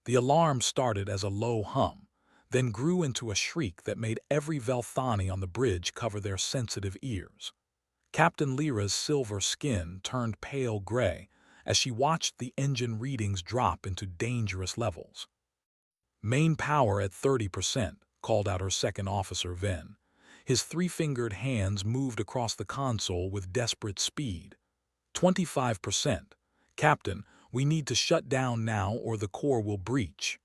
The alarm started as a low hum, then grew into a shriek that made every Velthani on the bridge cover their sensitive ears. Captain Lyra's silver skin turned pale gray as she watched the engine readings drop into dangerous levels. "Main power at 30%, called out her second officer, Ven. His three-fingered hands moved across the console with desperate speed. 25%. Captain, we need to shut down now or the core will breach."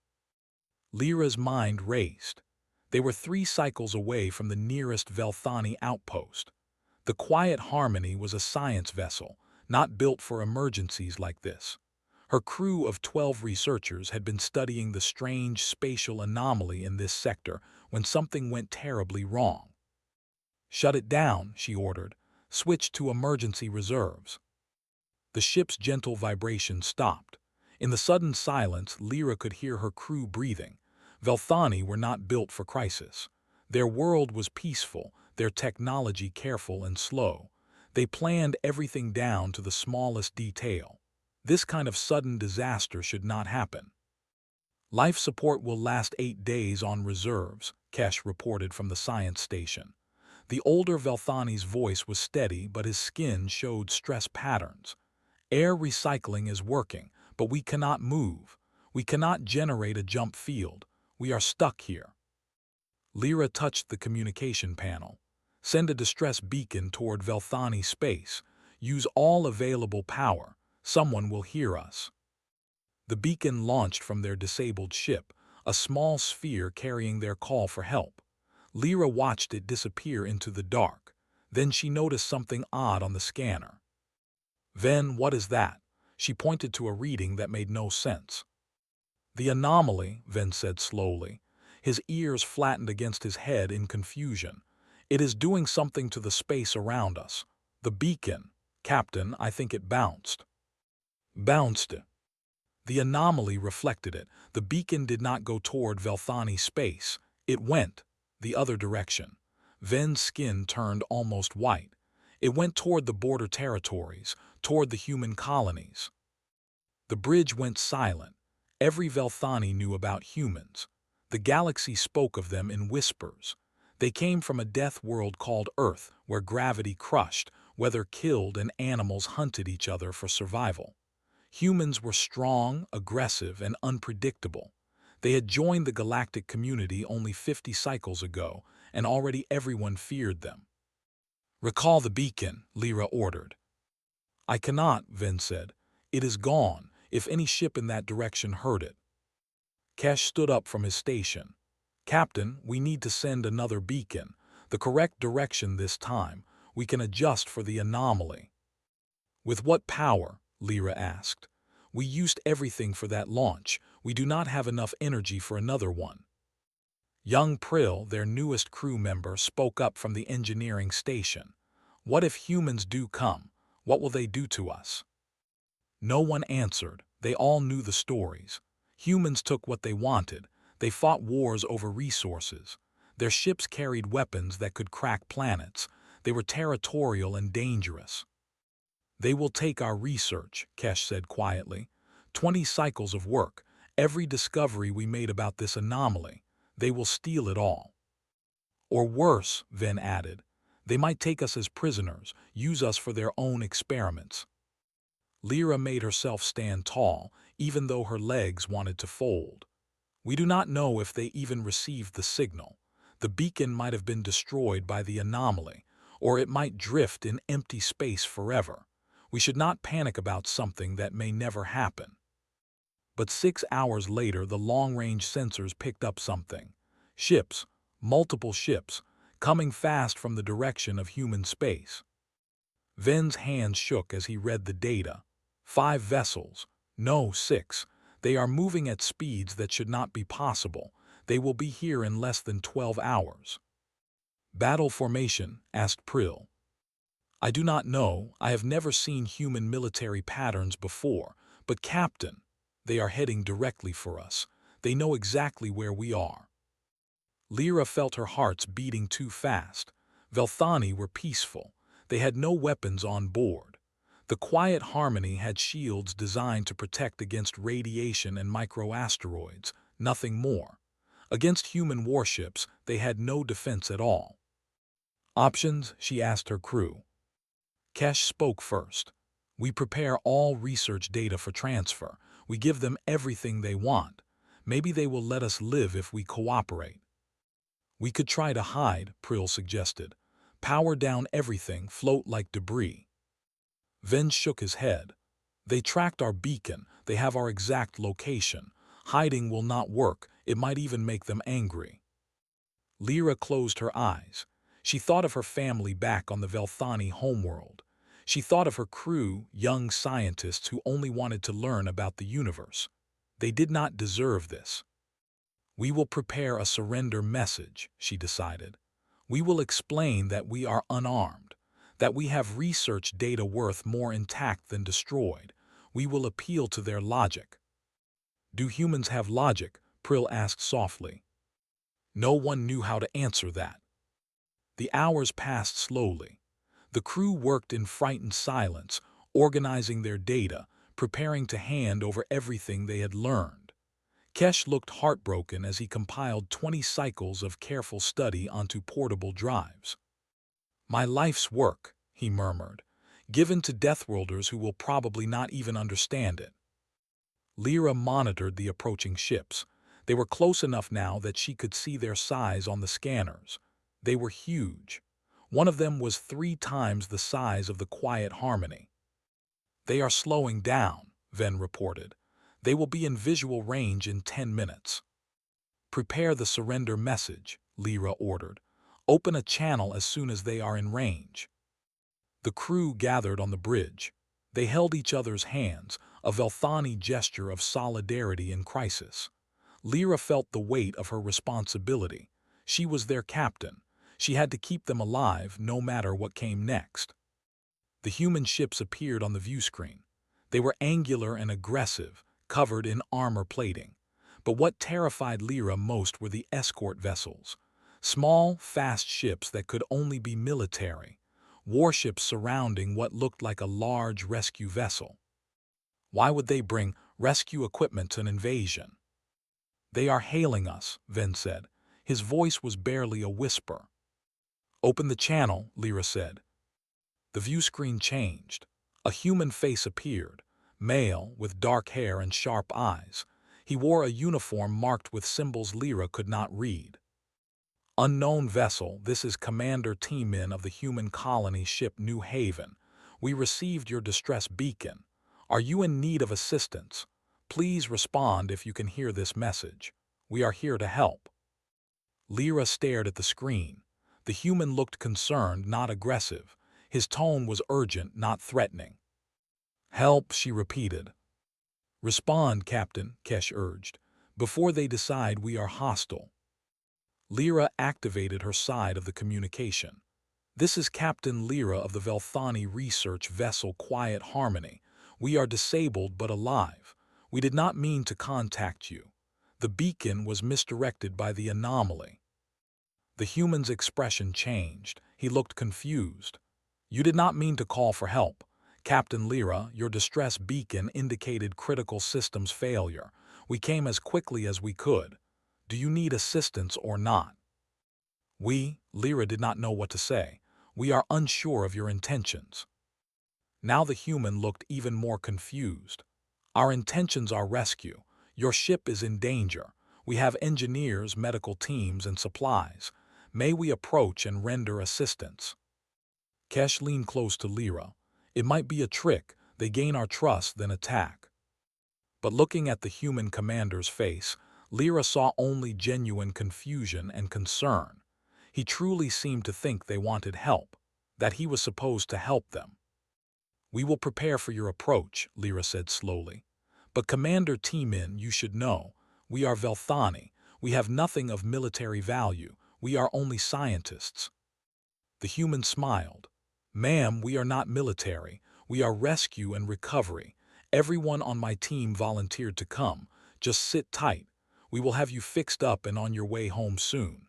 Lyra's mind raced. They were 3 cycles away from the nearest Velthani outpost. The Quiet Harmony was a science vessel, not built for emergencies like this. Her crew of 12 researchers had been studying the strange spatial anomaly in this sector when something went terribly wrong. "Shut it down," she ordered. "Switch to emergency reserves." The ship's gentle vibration stopped. In the sudden silence, Lyra could hear her crew breathing. Velthani were not built for crisis. Their world was peaceful, their technology careful and slow. They planned everything down to the smallest detail. This kind of sudden disaster should not happen. "Life support will last 8 days on reserves," Kesh reported from the science station. The older Velthani's voice was steady, but his skin showed stress patterns. "Air recycling is working, but we cannot move. We cannot generate a jump field. We are stuck here." Lyra touched the communication panel. "Send a distress beacon toward Velthani space. Use all available power. Someone will hear us." The beacon launched from their disabled ship, a small sphere carrying their call for help. Lyra watched it disappear into the dark. Then she noticed something odd on the scanner. "Ven, what is that?" She pointed to a reading that made no sense. "The anomaly," Ven said slowly. His ears flattened against his head in confusion. "It is doing something to the space around us. The beacon. Captain, I think it bounced." "Bounced?" The anomaly reflected it. The beacon did not go toward Velthani space. It went the other direction. Ven's skin turned almost white. It went toward the border territories, toward the human colonies. The bridge went silent. Every Velthani knew about humans. The galaxy spoke of them in whispers. They came from a death world called Earth, where gravity crushed, weather killed, and animals hunted each other for survival. Humans were strong, aggressive, and unpredictable. They had joined the galactic community only 50 cycles ago, and already everyone feared them. "Recall the beacon," Lyra ordered. "I cannot," Ven said. "It is gone, if any ship in that direction heard it." Kesh stood up from his station. "Captain, we need to send another beacon. The correct direction this time. We can adjust for the anomaly." "With what power?" Lyra asked. "We used everything for that launch. We do not have enough energy for another one." Young Prill, their newest crew member, spoke up from the engineering station. "What if humans do come? What will they do to us?" No one answered. They all knew the stories. Humans took what they wanted. They fought wars over resources. Their ships carried weapons that could crack planets. They were territorial and dangerous. "They will take our research," Kesh said quietly. 20 cycles of work, every discovery we made about this anomaly. They will steal it all." "Or worse," Ven added. "They might take us as prisoners, use us for their own experiments." Lyra made herself stand tall, even though her legs wanted to fold. "We do not know if they even received the signal. The beacon might have been destroyed by the anomaly, or it might drift in empty space forever. We should not panic about something that may never happen." But 6 hours later, the long-range sensors picked up something. Ships, multiple ships, coming fast from the direction of human space. Ven's hands shook as he read the data. 5 vessels. No, 6. They are moving at speeds that should not be possible. They will be here in less than 12 hours. "Battle formation?" asked Prill. "I do not know. I have never seen human military patterns before. But Captain, they are heading directly for us. They know exactly where we are." Lyra felt her hearts beating too fast. Velthani were peaceful. They had no weapons on board. The Quiet Harmony had shields designed to protect against radiation and microasteroids, nothing more. Against human warships, they had no defense at all. Options, she asked her crew. Kesh spoke first. We prepare all research data for transfer. We give them everything they want. Maybe they will let us live if we cooperate. We could try to hide, Prill suggested. Power down everything, float like debris. Ven shook his head. They tracked our beacon. They have our exact location. Hiding will not work. It might even make them angry. Lyra closed her eyes. She thought of her family back on the Velthani homeworld. She thought of her crew, young scientists who only wanted to learn about the universe. They did not deserve this. We will prepare a surrender message, she decided. We will explain that we are unarmed, that we have research data worth more intact than destroyed. We will appeal to their logic. Do humans have logic? Prill asked softly. No one knew how to answer that. The hours passed slowly. The crew worked in frightened silence, organizing their data, preparing to hand over everything they had learned. Kesh looked heartbroken as he compiled 20 cycles of careful study onto portable drives. My life's work, he murmured, given to Deathworlders who will probably not even understand it. Lyra monitored the approaching ships. They were close enough now that she could see their size on the scanners. They were huge. One of them was 3 times the size of the Quiet Harmony. They are slowing down, Ven reported. They will be in visual range in 10 minutes. Prepare the surrender message, Lyra ordered. Open a channel as soon as they are in range. The crew gathered on the bridge. They held each other's hands, a Velthani gesture of solidarity in crisis. Lyra felt the weight of her responsibility. She was their captain. She had to keep them alive no matter what came next. The human ships appeared on the view screen. They were angular and aggressive, covered in armor plating. But what terrified Lyra most were the escort vessels. Small, fast ships that could only be military. Warships surrounding what looked like a large rescue vessel. Why would they bring rescue equipment to an invasion? They are hailing us, Ven said. His voice was barely a whisper. Open the channel, Lyra said. The view screen changed. A human face appeared, male with dark hair and sharp eyes. He wore a uniform marked with symbols Lyra could not read. Unknown vessel, this is Commander T-Min of the human colony ship New Haven. We received your distress beacon. Are you in need of assistance? Please respond if you can hear this message. We are here to help. Lyra stared at the screen. The human looked concerned, not aggressive. His tone was urgent, not threatening. Help, she repeated. Respond, Captain, Kesh urged, before they decide we are hostile. Lyra activated her side of the communication. This is Captain Lyra of the Velthani research vessel Quiet Harmony. We are disabled but alive. We did not mean to contact you. The beacon was misdirected by the anomaly. The human's expression changed. He looked confused. You did not mean to call for help. Captain Lyra, your distress beacon indicated critical systems failure. We came as quickly as we could. Do you need assistance or not? Lyra did not know what to say. We are unsure of your intentions. Now the human looked even more confused. Our intentions are rescue. Your ship is in danger. We have engineers, medical teams, and supplies. May we approach and render assistance? Kesh leaned close to Lyra. It might be a trick. They gain our trust, then attack. But looking at the human commander's face, Lyra saw only genuine confusion and concern. He truly seemed to think they wanted help, that he was supposed to help them. We will prepare for your approach, Lyra said slowly. But Commander T-Min, you should know, we are Velthani. We have nothing of military value. We are only scientists. The human smiled. Ma'am, we are not military. We are rescue and recovery. Everyone on my team volunteered to come. Just sit tight. We will have you fixed up and on your way home soon.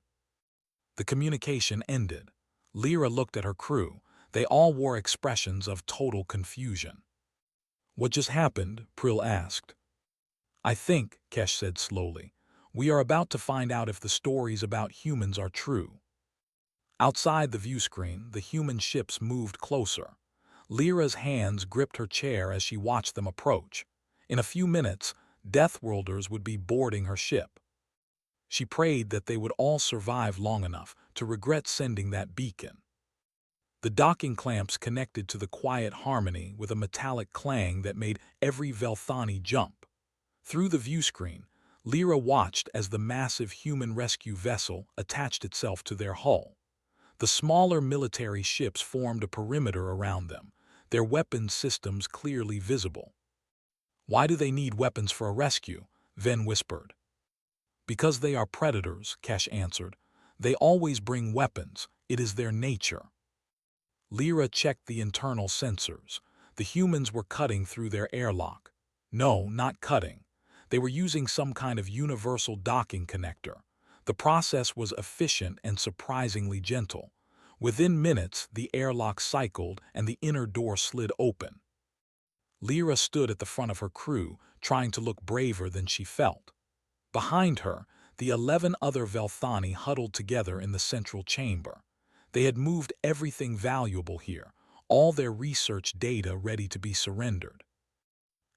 The communication ended. Lyra looked at her crew. They all wore expressions of total confusion. "What just happened?" Prill asked. "I think," Kesh said slowly, "we are about to find out if the stories about humans are true." Outside the viewscreen, the human ships moved closer. Lyra's hands gripped her chair as she watched them approach. In a few minutes, Deathworlders would be boarding her ship. She prayed that they would all survive long enough to regret sending that beacon. The docking clamps connected to the quiet harmony with a metallic clang that made every Velthani jump. Through the viewscreen, Lyra watched as the massive human rescue vessel attached itself to their hull. The smaller military ships formed a perimeter around them, their weapons systems clearly visible. "Why do they need weapons for a rescue?" Ven whispered. "Because they are predators," Kesh answered. "They always bring weapons. It is their nature." Lyra checked the internal sensors. The humans were cutting through their airlock. No, not cutting. They were using some kind of universal docking connector. The process was efficient and surprisingly gentle. Within minutes, the airlock cycled and the inner door slid open. Lyra stood at the front of her crew, trying to look braver than she felt. Behind her, the 11 other Velthani huddled together in the central chamber. They had moved everything valuable here, all their research data ready to be surrendered.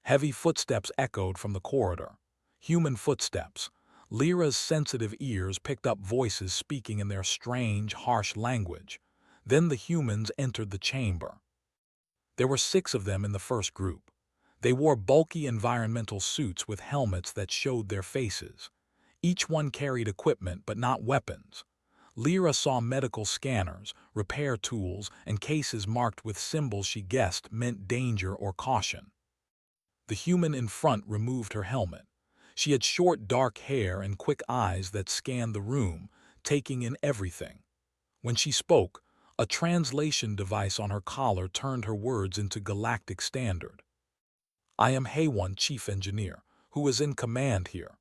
Heavy footsteps echoed from the corridor. Human footsteps. Lyra's sensitive ears picked up voices speaking in their strange, harsh language. Then the humans entered the chamber. There were 6 of them in the first group. They wore bulky environmental suits with helmets that showed their faces. Each one carried equipment but not weapons. Lyra saw medical scanners, repair tools, and cases marked with symbols she guessed meant danger or caution. The human in front removed her helmet. She had short, dark hair and quick eyes that scanned the room, taking in everything. When she spoke, a translation device on her collar turned her words into Galactic Standard. "I am HFY Chief Engineer, who is in command here."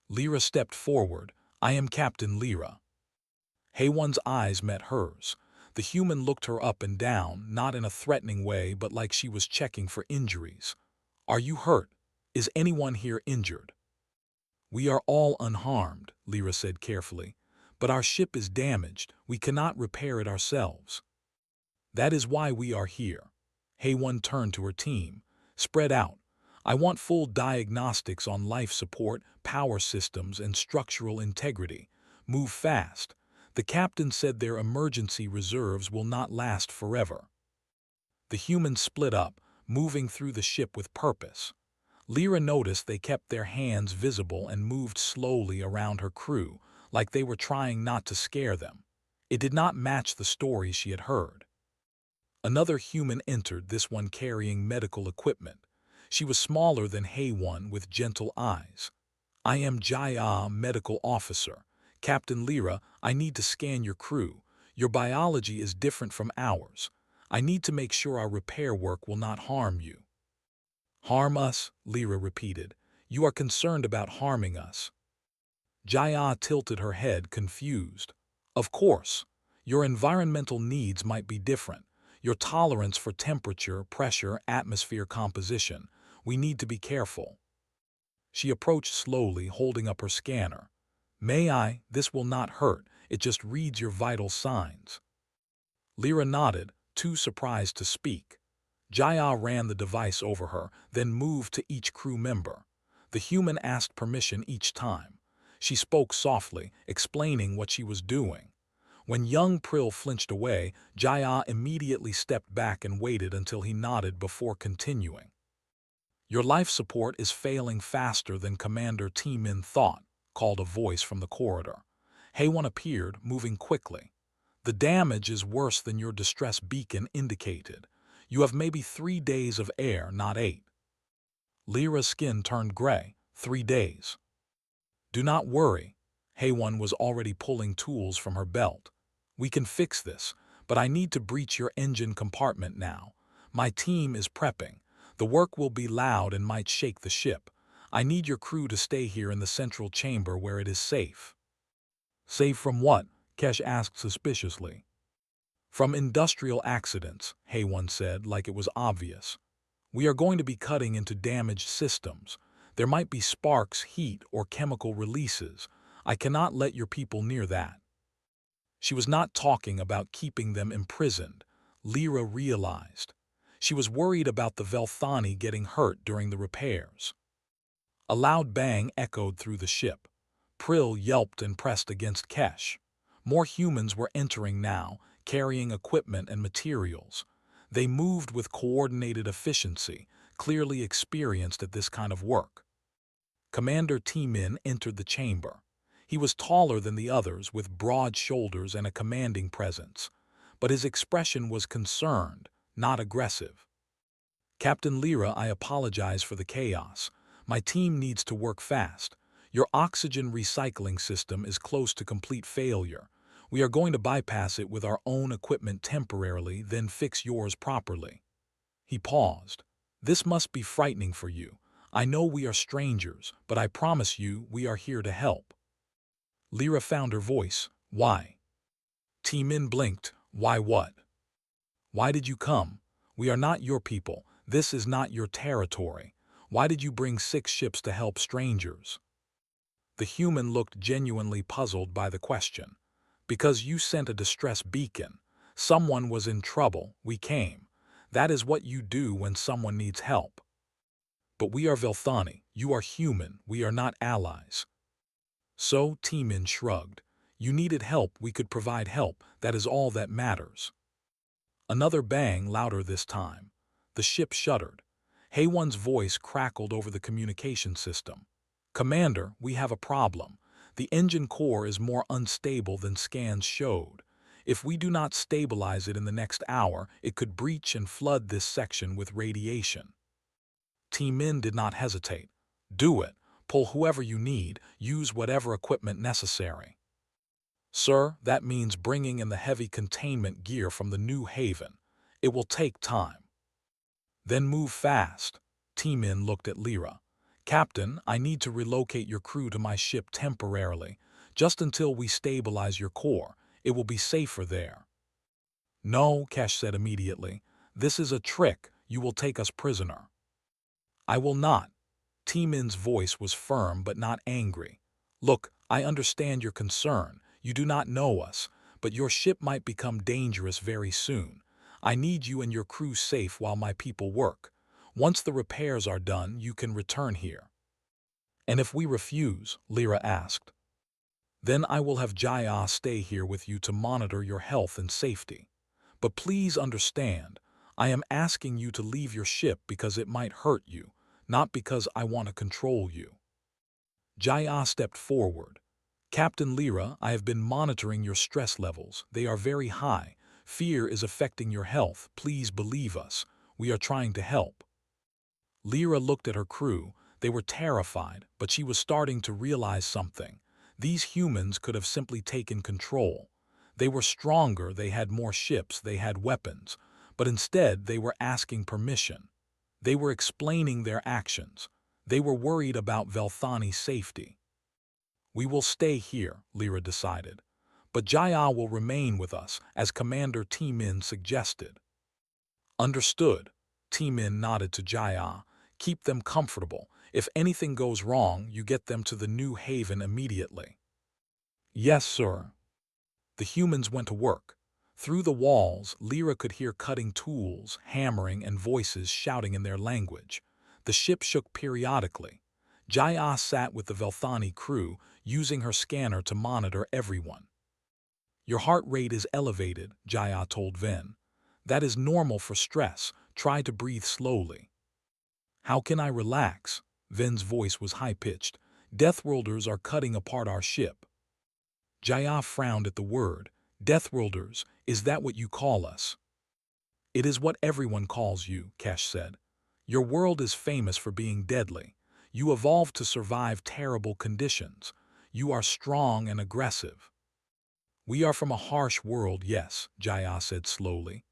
Lyra stepped forward. "I am Captain Lyra." HFY's eyes met hers. The human looked her up and down, not in a threatening way but like she was checking for injuries. "Are you hurt? Is anyone here injured?" "We are all unharmed," Lyra said carefully, "but our ship is damaged. We cannot repair it ourselves." "That is why we are here." HFY turned to her team. "Spread out. I want full diagnostics on life support, power systems, and structural integrity. Move fast. The captain said their emergency reserves will not last forever." The humans split up, moving through the ship with purpose. Lyra noticed they kept their hands visible and moved slowly around her crew, like they were trying not to scare them. It did not match the stories she had heard. Another human entered, this one carrying medical equipment. She was smaller than HFY with gentle eyes. "I am Jaya, medical officer. Captain Lyra, I need to scan your crew. Your biology is different from ours. I need to make sure our repair work will not harm you." "Harm us?" Lyra repeated. "You are concerned about harming us." Jaya tilted her head, confused. "Of course. Your environmental needs might be different. Your tolerance for temperature, pressure, atmosphere composition. We need to be careful." She approached slowly, holding up her scanner. "May I? This will not hurt. It just reads your vital signs." Lyra nodded, too surprised to speak. Jaya ran the device over her, then moved to each crew member. The human asked permission each time. She spoke softly, explaining what she was doing. When young Prill flinched away, Jaya immediately stepped back and waited until he nodded before continuing. "Your life support is failing faster than Commander T-Min thought," called a voice from the corridor. HFY appeared, moving quickly. "The damage is worse than your distress beacon indicated. You have maybe 3 days of air, not 8. Lyra's skin turned gray. 3 days. "Do not worry." HFY was already pulling tools from her belt. "We can fix this, but I need to breach your engine compartment now. My team is prepping. The work will be loud and might shake the ship. I need your crew to stay here in the central chamber where it is safe." "Safe from what?" Kesh asked suspiciously. From industrial accidents, Hay1 said, like it was obvious. We are going to be cutting into damaged systems. There might be sparks, heat, or chemical releases. I cannot let your people near that. She was not talking about keeping them imprisoned, Lyra realized. She was worried about the Velthani getting hurt during the repairs. A loud bang echoed through the ship. Prill yelped and pressed against Kesh. More humans were entering now, carrying equipment and materials. They moved with coordinated efficiency, clearly experienced at this kind of work. Commander T-Min entered the chamber. He was taller than the others, with broad shoulders and a commanding presence. But his expression was concerned, not aggressive. Captain Lyra, I apologize for the chaos. My team needs to work fast. Your oxygen recycling system is close to complete failure. We are going to bypass it with our own equipment temporarily, then fix yours properly. He paused. This must be frightening for you. I know we are strangers, but I promise you we are here to help. Lyra found her voice. Why? T-Min blinked. Why what? Why did you come? We are not your people. This is not your territory. Why did you bring 6 ships to help strangers? The human looked genuinely puzzled by the question. Because you sent a distress beacon. Someone was in trouble, we came. That is what you do when someone needs help. But we are Velthani, you are human, we are not allies. So, T-Min shrugged. You needed help, we could provide help, that is all that matters. Another bang, louder this time. The ship shuddered. Hay1's voice crackled over the communication system. Commander, we have a problem. The engine core is more unstable than scans showed. If we do not stabilize it in the next hour, it could breach and flood this section with radiation. T-Min did not hesitate. Do it. Pull whoever you need. Use whatever equipment necessary. Sir, that means bringing in the heavy containment gear from the New Haven. It will take time. Then move fast. T-Min looked at Lyra. Captain, I need to relocate your crew to my ship temporarily, just until we stabilize your core. It will be safer there. No, Kesh said immediately. This is a trick. You will take us prisoner. I will not. T-Min's voice was firm but not angry. Look, I understand your concern. You do not know us, but your ship might become dangerous very soon. I need you and your crew safe while my people work. Once the repairs are done, you can return here. And if we refuse, Lyra asked, then I will have Jaya stay here with you to monitor your health and safety. But please understand, I am asking you to leave your ship because it might hurt you, not because I want to control you. Jaya stepped forward. Captain Lyra, I have been monitoring your stress levels. They are very high. Fear is affecting your health. Please believe us. We are trying to help. Lyra looked at her crew. They were terrified, but she was starting to realize something. These humans could have simply taken control. They were stronger, they had more ships, they had weapons. But instead, they were asking permission. They were explaining their actions. They were worried about Velthani's safety. We will stay here, Lyra decided. But Jaya will remain with us, as Commander T-Min suggested. Understood. T-Min nodded to Jaya. Keep them comfortable. If anything goes wrong, you get them to the New Haven immediately. Yes, sir. The humans went to work. Through the walls, Lyra could hear cutting tools, hammering, and voices shouting in their language. The ship shook periodically. Jaya sat with the Velthani crew, using her scanner to monitor everyone. Your heart rate is elevated, Jaya told Ven. That is normal for stress. Try to breathe slowly. How can I relax? Ven's voice was high-pitched. Deathworlders are cutting apart our ship. Jaya frowned at the word. Deathworlders, is that what you call us? It is what everyone calls you, Kesh said. Your world is famous for being deadly. You evolved to survive terrible conditions. You are strong and aggressive. We are from a harsh world, yes, Jaya said slowly.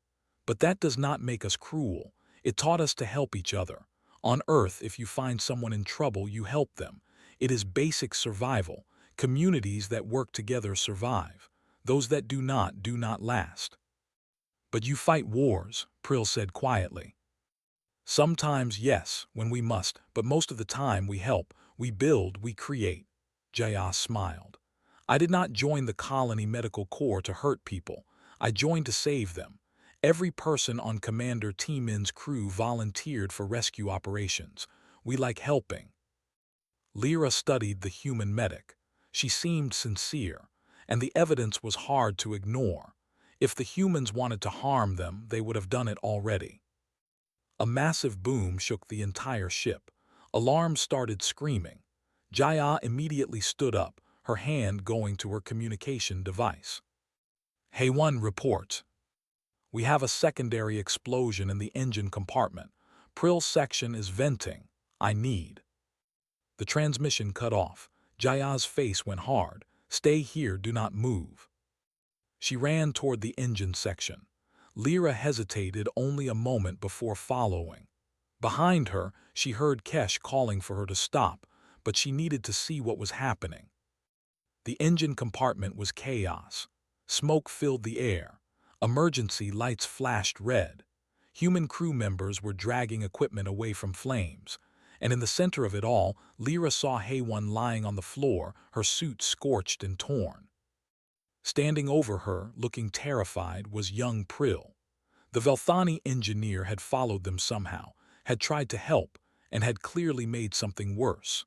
But that does not make us cruel. It taught us to help each other. On Earth, if you find someone in trouble, you help them. It is basic survival. Communities that work together survive. Those that do not last. But you fight wars, Prill said quietly. Sometimes, yes, when we must, but most of the time we help, we build, we create. Jaya smiled. I did not join the colony medical corps to hurt people. I joined to save them. Every person on Commander T-Min's crew volunteered for rescue operations. We like helping. Lyra studied the human medic. She seemed sincere, and the evidence was hard to ignore. If the humans wanted to harm them, they would have done it already. A massive boom shook the entire ship. Alarms started screaming. Jaya immediately stood up, her hand going to her communication device. HFY report. We have a secondary explosion in the engine compartment. Prill's section is venting. I need. The transmission cut off. Jaya's face went hard. Stay here, do not move. She ran toward the engine section. Lyra hesitated only a moment before following. Behind her, she heard Kesh calling for her to stop, but she needed to see what was happening. The engine compartment was chaos. Smoke filled the air. Emergency lights flashed red. Human crew members were dragging equipment away from flames. And in the center of it all, Lyra saw HFY lying on the floor, her suit scorched and torn. Standing over her, looking terrified, was young Prill. The Velthani engineer had followed them somehow, had tried to help, and had clearly made something worse.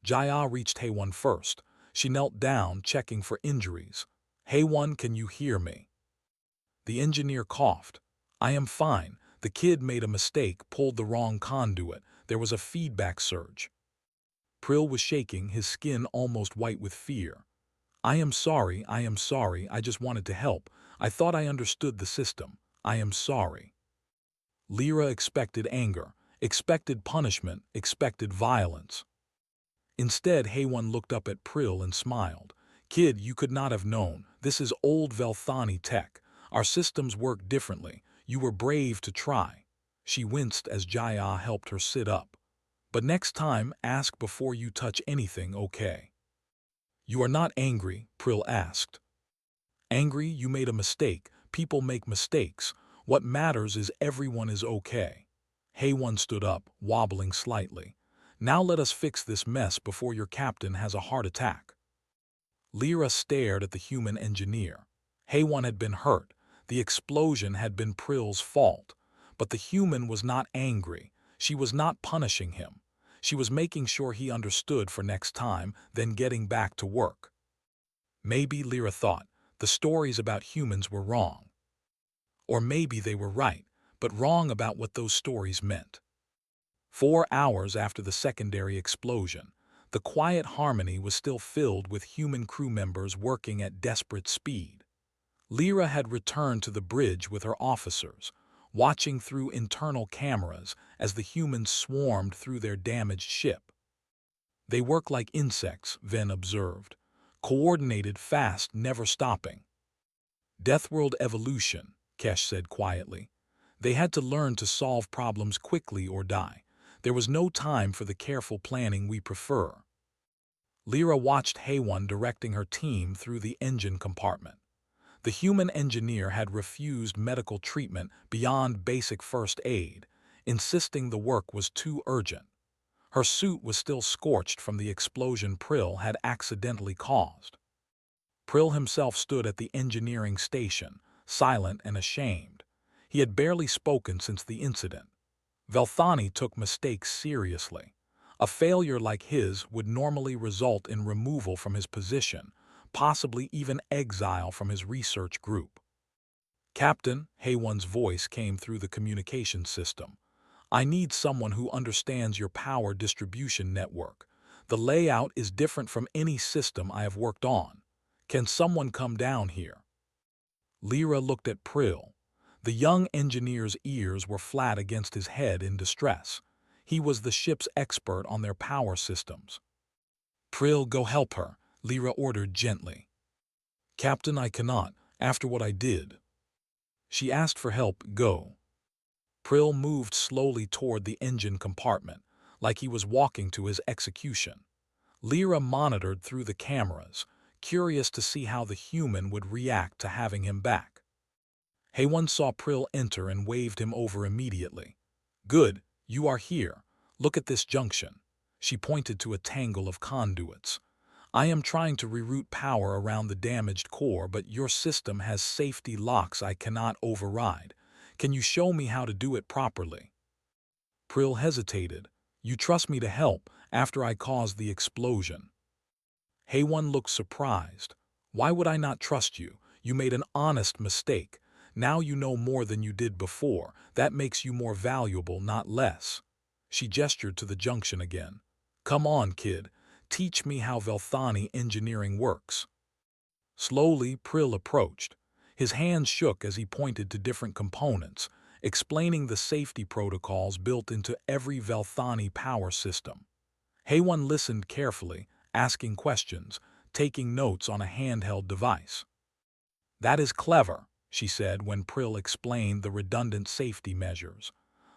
Jaya reached HFY first. She knelt down, checking for injuries. HFY, can you hear me? The engineer coughed. I am fine. The kid made a mistake, pulled the wrong conduit. There was a feedback surge. Prill was shaking, his skin almost white with fear. I am sorry, I just wanted to help. I thought I understood the system. I am sorry. Lyra expected anger, expected punishment, expected violence. Instead, HFY looked up at Prill and smiled. Kid, you could not have known. This is old Velthani tech. Our systems work differently. You were brave to try. She winced as Jaya helped her sit up. But next time, ask before you touch anything, okay? You are not angry, Prill asked. Angry, you made a mistake. People make mistakes. What matters is everyone is okay. HFY stood up, wobbling slightly. Now let us fix this mess before your captain has a heart attack. Lyra stared at the human engineer. HFY had been hurt. The explosion had been Prill's fault. But the human was not angry. She was not punishing him. She was making sure he understood for next time, then getting back to work. Maybe, Lyra thought, the stories about humans were wrong. Or maybe they were right, but wrong about what those stories meant. 4 hours after the secondary explosion, the quiet harmony was still filled with human crew members working at desperate speed. Lyra had returned to the bridge with her officers, watching through internal cameras as the humans swarmed through their damaged ship. They work like insects, Ven observed. Coordinated, fast, never stopping. Deathworld evolution, Kesh said quietly. They had to learn to solve problems quickly or die. There was no time for the careful planning we prefer. Lyra watched HFY directing her team through the engine compartment. The human engineer had refused medical treatment beyond basic first aid, insisting the work was too urgent. Her suit was still scorched from the explosion Prill had accidentally caused. Prill himself stood at the engineering station, silent and ashamed. He had barely spoken since the incident. Velthani took mistakes seriously. A failure like his would normally result in removal from his position, possibly even exile from his research group. Captain, HFY's voice came through the communication system. I need someone who understands your power distribution network. The layout is different from any system I have worked on. Can someone come down here? Lyra looked at Prill. The young engineer's ears were flat against his head in distress. He was the ship's expert on their power systems. Prill, go help her, Lyra ordered gently. Captain, I cannot, after what I did. She asked for help, go. Prill moved slowly toward the engine compartment, like he was walking to his execution. Lyra monitored through the cameras, curious to see how the human would react to having him back. Hayone saw Prill enter and waved him over immediately. "Good, you are here. Look at this junction." She pointed to a tangle of conduits. "I am trying to reroute power around the damaged core, but your system has safety locks I cannot override. Can you show me how to do it properly?" Prill hesitated. "You trust me to help after I caused the explosion?" Hayone looked surprised. "Why would I not trust you? You made an honest mistake. Now you know more than you did before. That makes you more valuable, not less." She gestured to the junction again. "Come on, kid. Teach me how Velthani engineering works." Slowly, Prill approached. His hands shook as he pointed to different components, explaining the safety protocols built into every Velthani power system. Hayone listened carefully, asking questions, taking notes on a handheld device. "That is clever," she said when Prill explained the redundant safety measures.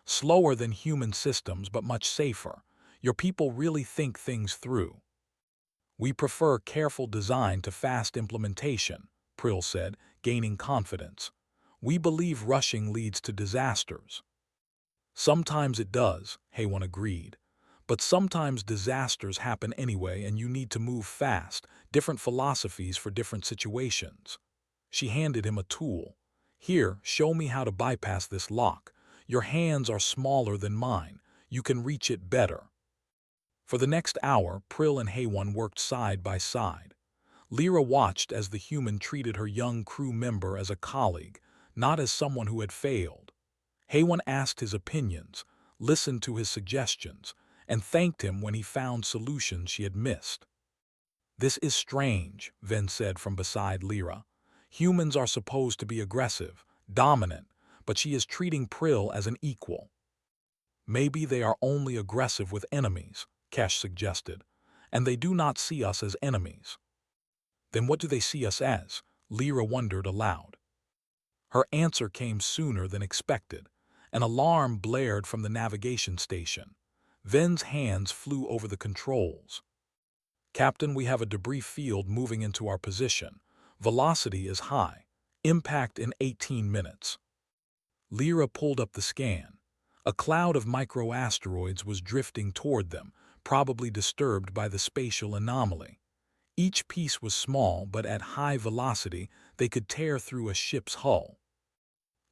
"Slower than human systems, but much safer. Your people really think things through." "We prefer careful design to fast implementation," Prill said, gaining confidence. "We believe rushing leads to disasters." "Sometimes it does," Hayone agreed. "But sometimes disasters happen anyway and you need to move fast, different philosophies for different situations." She handed him a tool. "Here, show me how to bypass this lock. Your hands are smaller than mine. You can reach it better." For the next hour, Prill and Hayone worked side by side. Lyra watched as the human treated her young crew member as a colleague, not as someone who had failed. Hayone asked his opinions, listened to his suggestions, and thanked him when he found solutions she had missed. "This is strange," Ven said from beside Lyra. "Humans are supposed to be aggressive, dominant, but she is treating Prill as an equal." "Maybe they are only aggressive with enemies," Kesh suggested, "and they do not see us as enemies." "Then what do they see us as?" Lyra wondered aloud. Her answer came sooner than expected. An alarm blared from the navigation station. Ven's hands flew over the controls. "Captain, we have a debris field moving into our position. Velocity is high. Impact in 18 minutes. Lyra pulled up the scan. A cloud of microasteroids was drifting toward them, probably disturbed by the spatial anomaly. Each piece was small, but at high velocity they could tear through a ship's hull.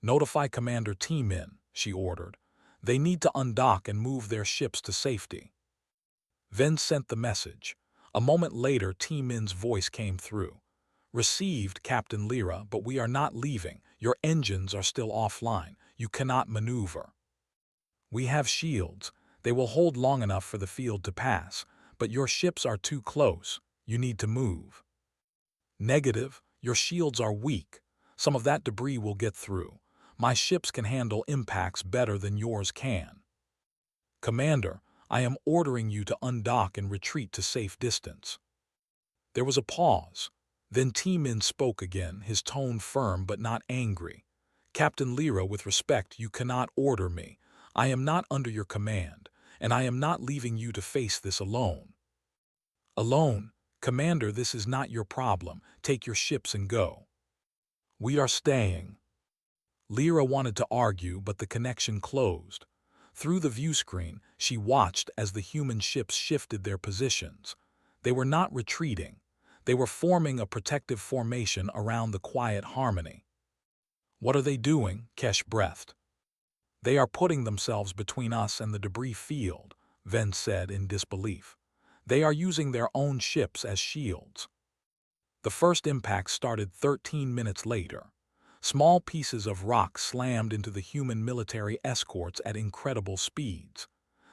"Notify Commander T-Min," she ordered. "They need to undock and move their ships to safety." Ven sent the message. A moment later, T-Min's voice came through. "Received, Captain Lyra, but we are not leaving. Your engines are still offline. You cannot maneuver. We have shields. They will hold long enough for the field to pass, but your ships are too close. You need to move." "Negative. Your shields are weak. Some of that debris will get through. My ships can handle impacts better than yours can." "Commander, I am ordering you to undock and retreat to safe distance." There was a pause. Then T-Min spoke again, his tone firm but not angry. "Captain Lyra, with respect, you cannot order me. I am not under your command, and I am not leaving you to face this alone." "Alone? Commander, this is not your problem. Take your ships and go." "We are staying." Lyra wanted to argue, but the connection closed. Through the view screen, she watched as the human ships shifted their positions. They were not retreating. They were forming a protective formation around the quiet harmony. "What are they doing?" Kesh breathed. "They are putting themselves between us and the debris field," Ven said in disbelief. "They are using their own ships as shields." The first impact started 13 minutes later. Small pieces of rock slammed into the human military escorts at incredible speeds.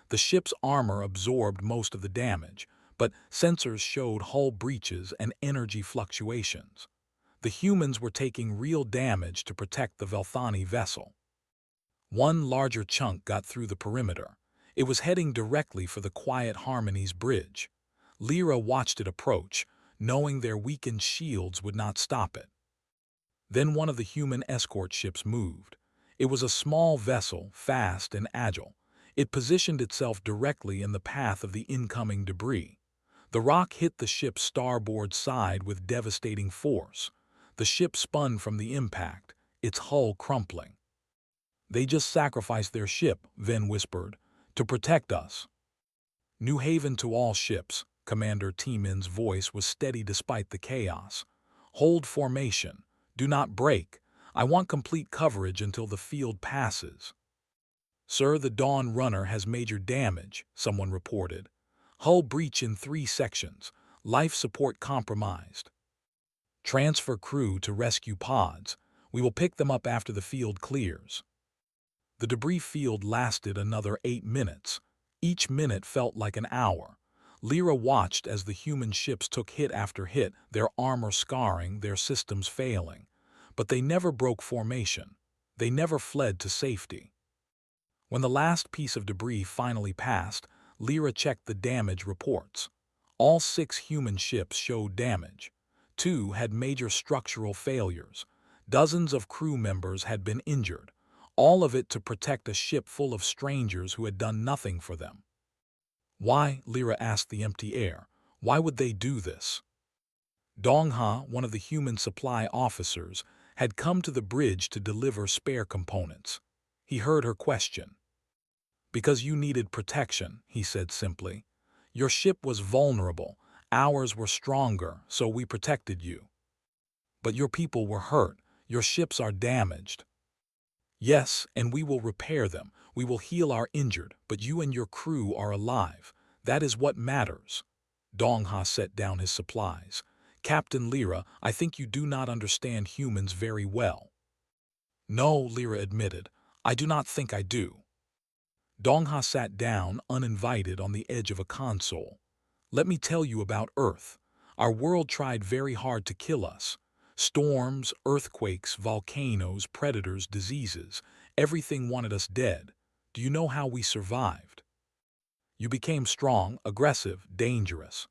The ship's armor absorbed most of the damage, but sensors showed hull breaches and energy fluctuations. The humans were taking real damage to protect the Velthani vessel. One larger chunk got through the perimeter. It was heading directly for the Quiet Harmony's bridge. Lyra watched it approach, knowing their weakened shields would not stop it. Then one of the human escort ships moved. It was a small vessel, fast and agile. It positioned itself directly in the path of the incoming debris. The rock hit the ship's starboard side with devastating force. The ship spun from the impact, its hull crumpling. "They just sacrificed their ship," Ven whispered, "to protect us." "New Haven to all ships." Commander Timon's voice was steady despite the chaos. "Hold formation. Do not break. I want complete coverage until the field passes." "Sir, the Dawn Runner has major damage," someone reported. "Hull breach in 3 sections. Life support compromised. Transfer crew to rescue pods. We will pick them up after the field clears." The debris field lasted another 8 minutes. Each minute felt like an hour. Lyra watched as the human ships took hit after hit, their armor scarring, their systems failing. But they never broke formation. They never fled to safety. When the last piece of debris finally passed, Lyra checked the damage reports. All 6 human ships showed damage. 2 had major structural failures. Dozens of crew members had been injured. All of it to protect a ship full of strangers who had done nothing for them. "Why?" Lyra asked the empty air. "Why would they do this?" Dongha, one of the human supply officers, had come to the bridge to deliver spare components. He heard her question. "Because you needed protection," he said simply. "Your ship was vulnerable. Ours were stronger, so we protected you. But your people were hurt. Your ships are damaged." "Yes, and we will repair them. We will heal our injured, but you and your crew are alive. That is what matters." Dongha set down his supplies. "Captain Lyra, I think you do not understand humans very well." "No," Lyra admitted. "I do not think I do." Dongha sat down, uninvited, on the edge of a console. "Let me tell you about Earth. Our world tried very hard to kill us. Storms, earthquakes, volcanoes, predators, diseases. Everything wanted us dead. Do you know how we survived? You became strong, aggressive, dangerous."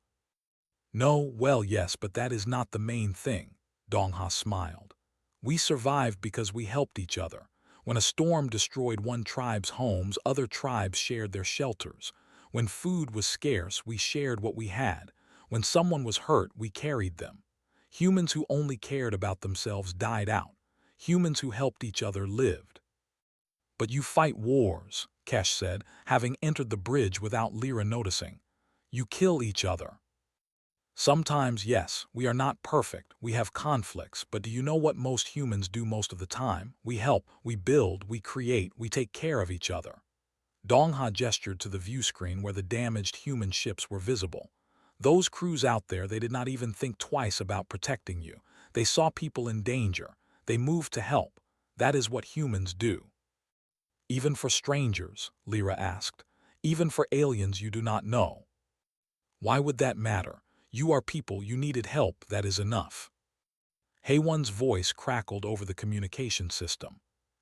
"No, well, yes, but that is not the main thing." Dongha smiled. "We survived because we helped each other. When a storm destroyed one tribe's homes, other tribes shared their shelters. When food was scarce, we shared what we had. When someone was hurt, we carried them. Humans who only cared about themselves died out. Humans who helped each other lived." "But you fight wars," Kesh said, having entered the bridge without Lyra noticing. "You kill each other." "Sometimes, yes, we are not perfect, we have conflicts, but do you know what most humans do most of the time? We help, we build, we create, we take care of each other." Dongha gestured to the view screen where the damaged human ships were visible. "Those crews out there, they did not even think twice about protecting you. They saw people in danger. They moved to help. That is what humans do." "Even for strangers?" Lyra asked. "Even for aliens you do not know?" "Why would that matter? You are people, you needed help, that is enough." Haywan's voice crackled over the communication system.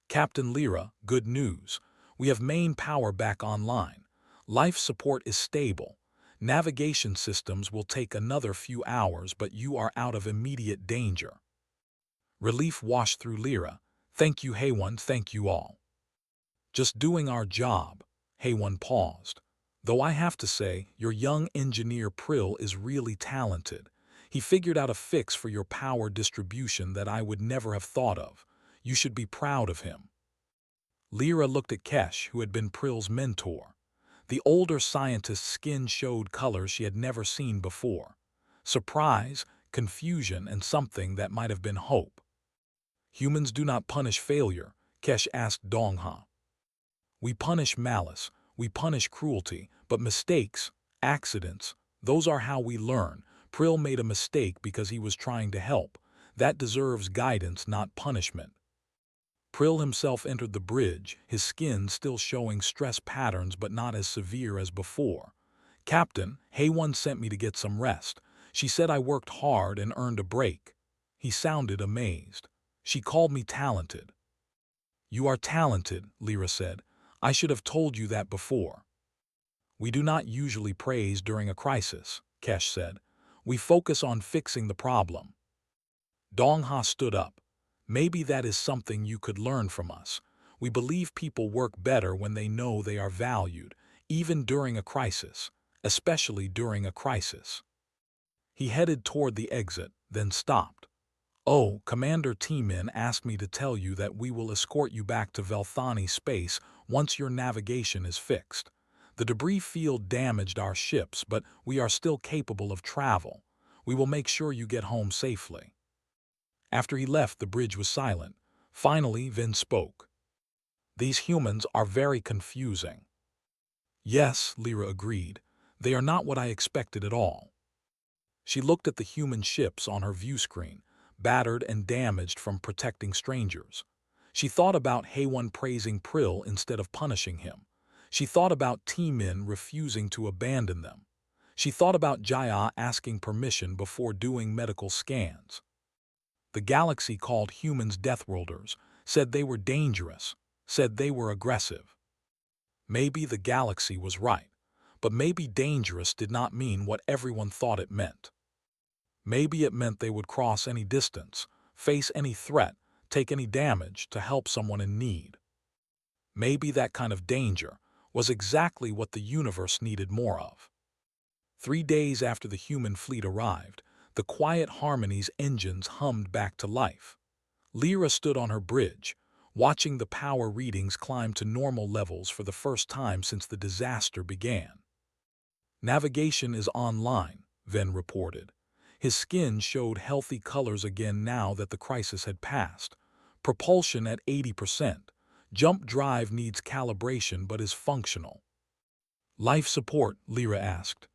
"Captain Lyra, good news. We have main power back online. Life support is stable. Navigation systems will take another few hours, but you are out of immediate danger." Relief washed through Lyra. "Thank you, Haywan, thank you all." "Just doing our job." Haywan paused. "Though I have to say, your young engineer Prill is really talented. He figured out a fix for your power distribution that I would never have thought of. You should be proud of him." Lyra looked at Kesh, who had been Prill's mentor. The older scientist's skin showed colors she had never seen before. Surprise, confusion, and something that might have been hope. "Humans do not punish failure," Kesh asked Dongha. "We punish malice, we punish cruelty, but mistakes, accidents, those are how we learn. Prill made a mistake because he was trying to help. That deserves guidance, not punishment." Prill himself entered the bridge, his skin still showing stress patterns but not as severe as before. "Captain, Haywan sent me to get some rest. She said I worked hard and earned a break." He sounded amazed. "She called me talented." "You are talented," Lyra said. "I should have told you that before." "We do not usually praise during a crisis," Kesh said. "We focus on fixing the problem." Dongha stood up. "Maybe that is something you could learn from us. We believe people work better when they know they are valued, even during a crisis, especially during a crisis." He headed toward the exit, then stopped. Oh, Commander T-Min asked me to tell you that we will escort you back to Velthani space once your navigation is fixed. The debris field damaged our ships, but we are still capable of travel. We will make sure you get home safely. After he left, the bridge was silent. Finally, Vin spoke. These humans are very confusing. Yes, Lyra agreed. They are not what I expected at all. She looked at the human ships on her view screen, battered and damaged from protecting strangers. She thought about Haewon praising Prill instead of punishing him. She thought about T-Min refusing to abandon them. She thought about Jaya asking permission before doing medical scans. The galaxy called humans Deathworlders, said they were dangerous, said they were aggressive. Maybe the galaxy was right, but maybe dangerous did not mean what everyone thought it meant. Maybe it meant they would cross any distance, face any threat, take any damage to help someone in need. Maybe that kind of danger was exactly what the universe needed more of. 3 days after the human fleet arrived, the Quiet Harmony's engines hummed back to life. Lyra stood on her bridge, watching the power readings climb to normal levels for the first time since the disaster began. Navigation is online, Ven reported. His skin showed healthy colors again now that the crisis had passed. Propulsion at 80%. Jump drive needs calibration but is functional. Life support, Lyra asked.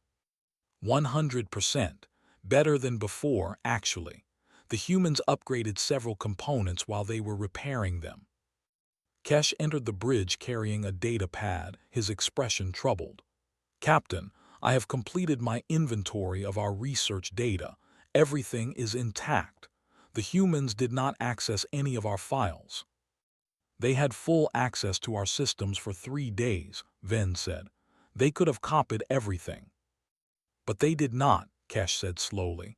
100%. Better than before, actually. The humans upgraded several components while they were repairing them. Kesh entered the bridge carrying a data pad, his expression troubled. Captain, I have completed my inventory of our research data. Everything is intact. The humans did not access any of our files. They had full access to our systems for 3 days, Ven said. They could have copied everything. But they did not, Kesh said slowly.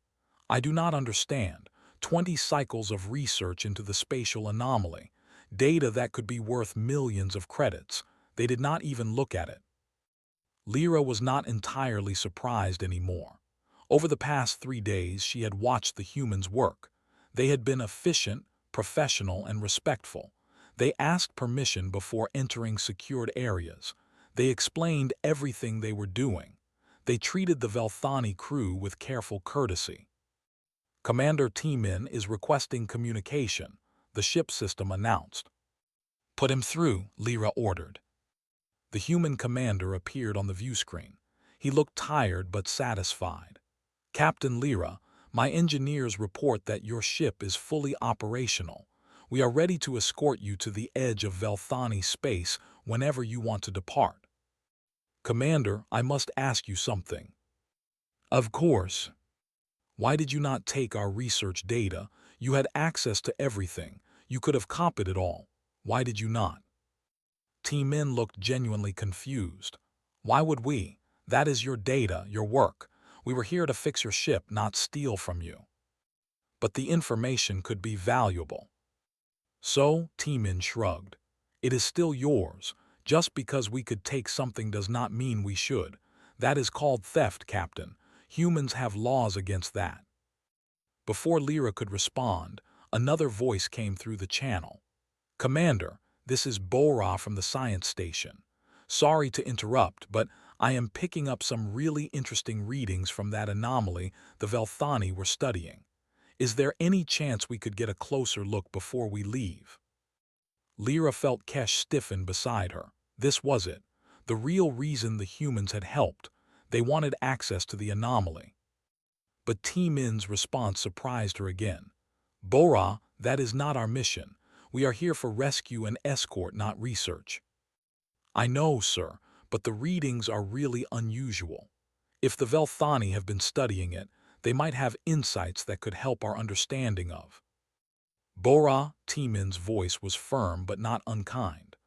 I do not understand. 20 cycles of research into the spatial anomaly. Data that could be worth millions of credits. They did not even look at it. Lyra was not entirely surprised anymore. Over the past 3 days, she had watched the humans work. They had been efficient, professional, and respectful. They asked permission before entering secured areas. They explained everything they were doing. They treated the Velthani crew with careful courtesy. Commander T-Min is requesting communication, the ship system announced. Put him through, Lyra ordered. The human commander appeared on the view screen. He looked tired but satisfied. Captain Lyra, my engineers report that your ship is fully operational. We are ready to escort you to the edge of Velthani space whenever you want to depart. Commander, I must ask you something. Of course. Why did you not take our research data? You had access to everything. You could have copied it all. Why did you not? T-Min looked genuinely confused. Why would we? That is your data, your work. We were here to fix your ship, not steal from you. But the information could be valuable. So, T-Min shrugged. It is still yours. Just because we could take something does not mean we should. That is called theft, Captain. Humans have laws against that. Before Lyra could respond, another voice came through the channel. Commander, this is Bora from the science station. Sorry to interrupt, but I am picking up some really interesting readings from that anomaly the Velthani were studying. Is there any chance we could get a closer look before we leave? Lyra felt Kesh stiffen beside her. This was it. The real reason the humans had helped. They wanted access to the anomaly. But T-Min's response surprised her again. Bora, that is not our mission. We are here for rescue and escort, not research. I know, sir, but the readings are really unusual. If the Velthani have been studying it, they might have insights that could help our understanding of. Bora, T-Min's voice was firm but not unkind.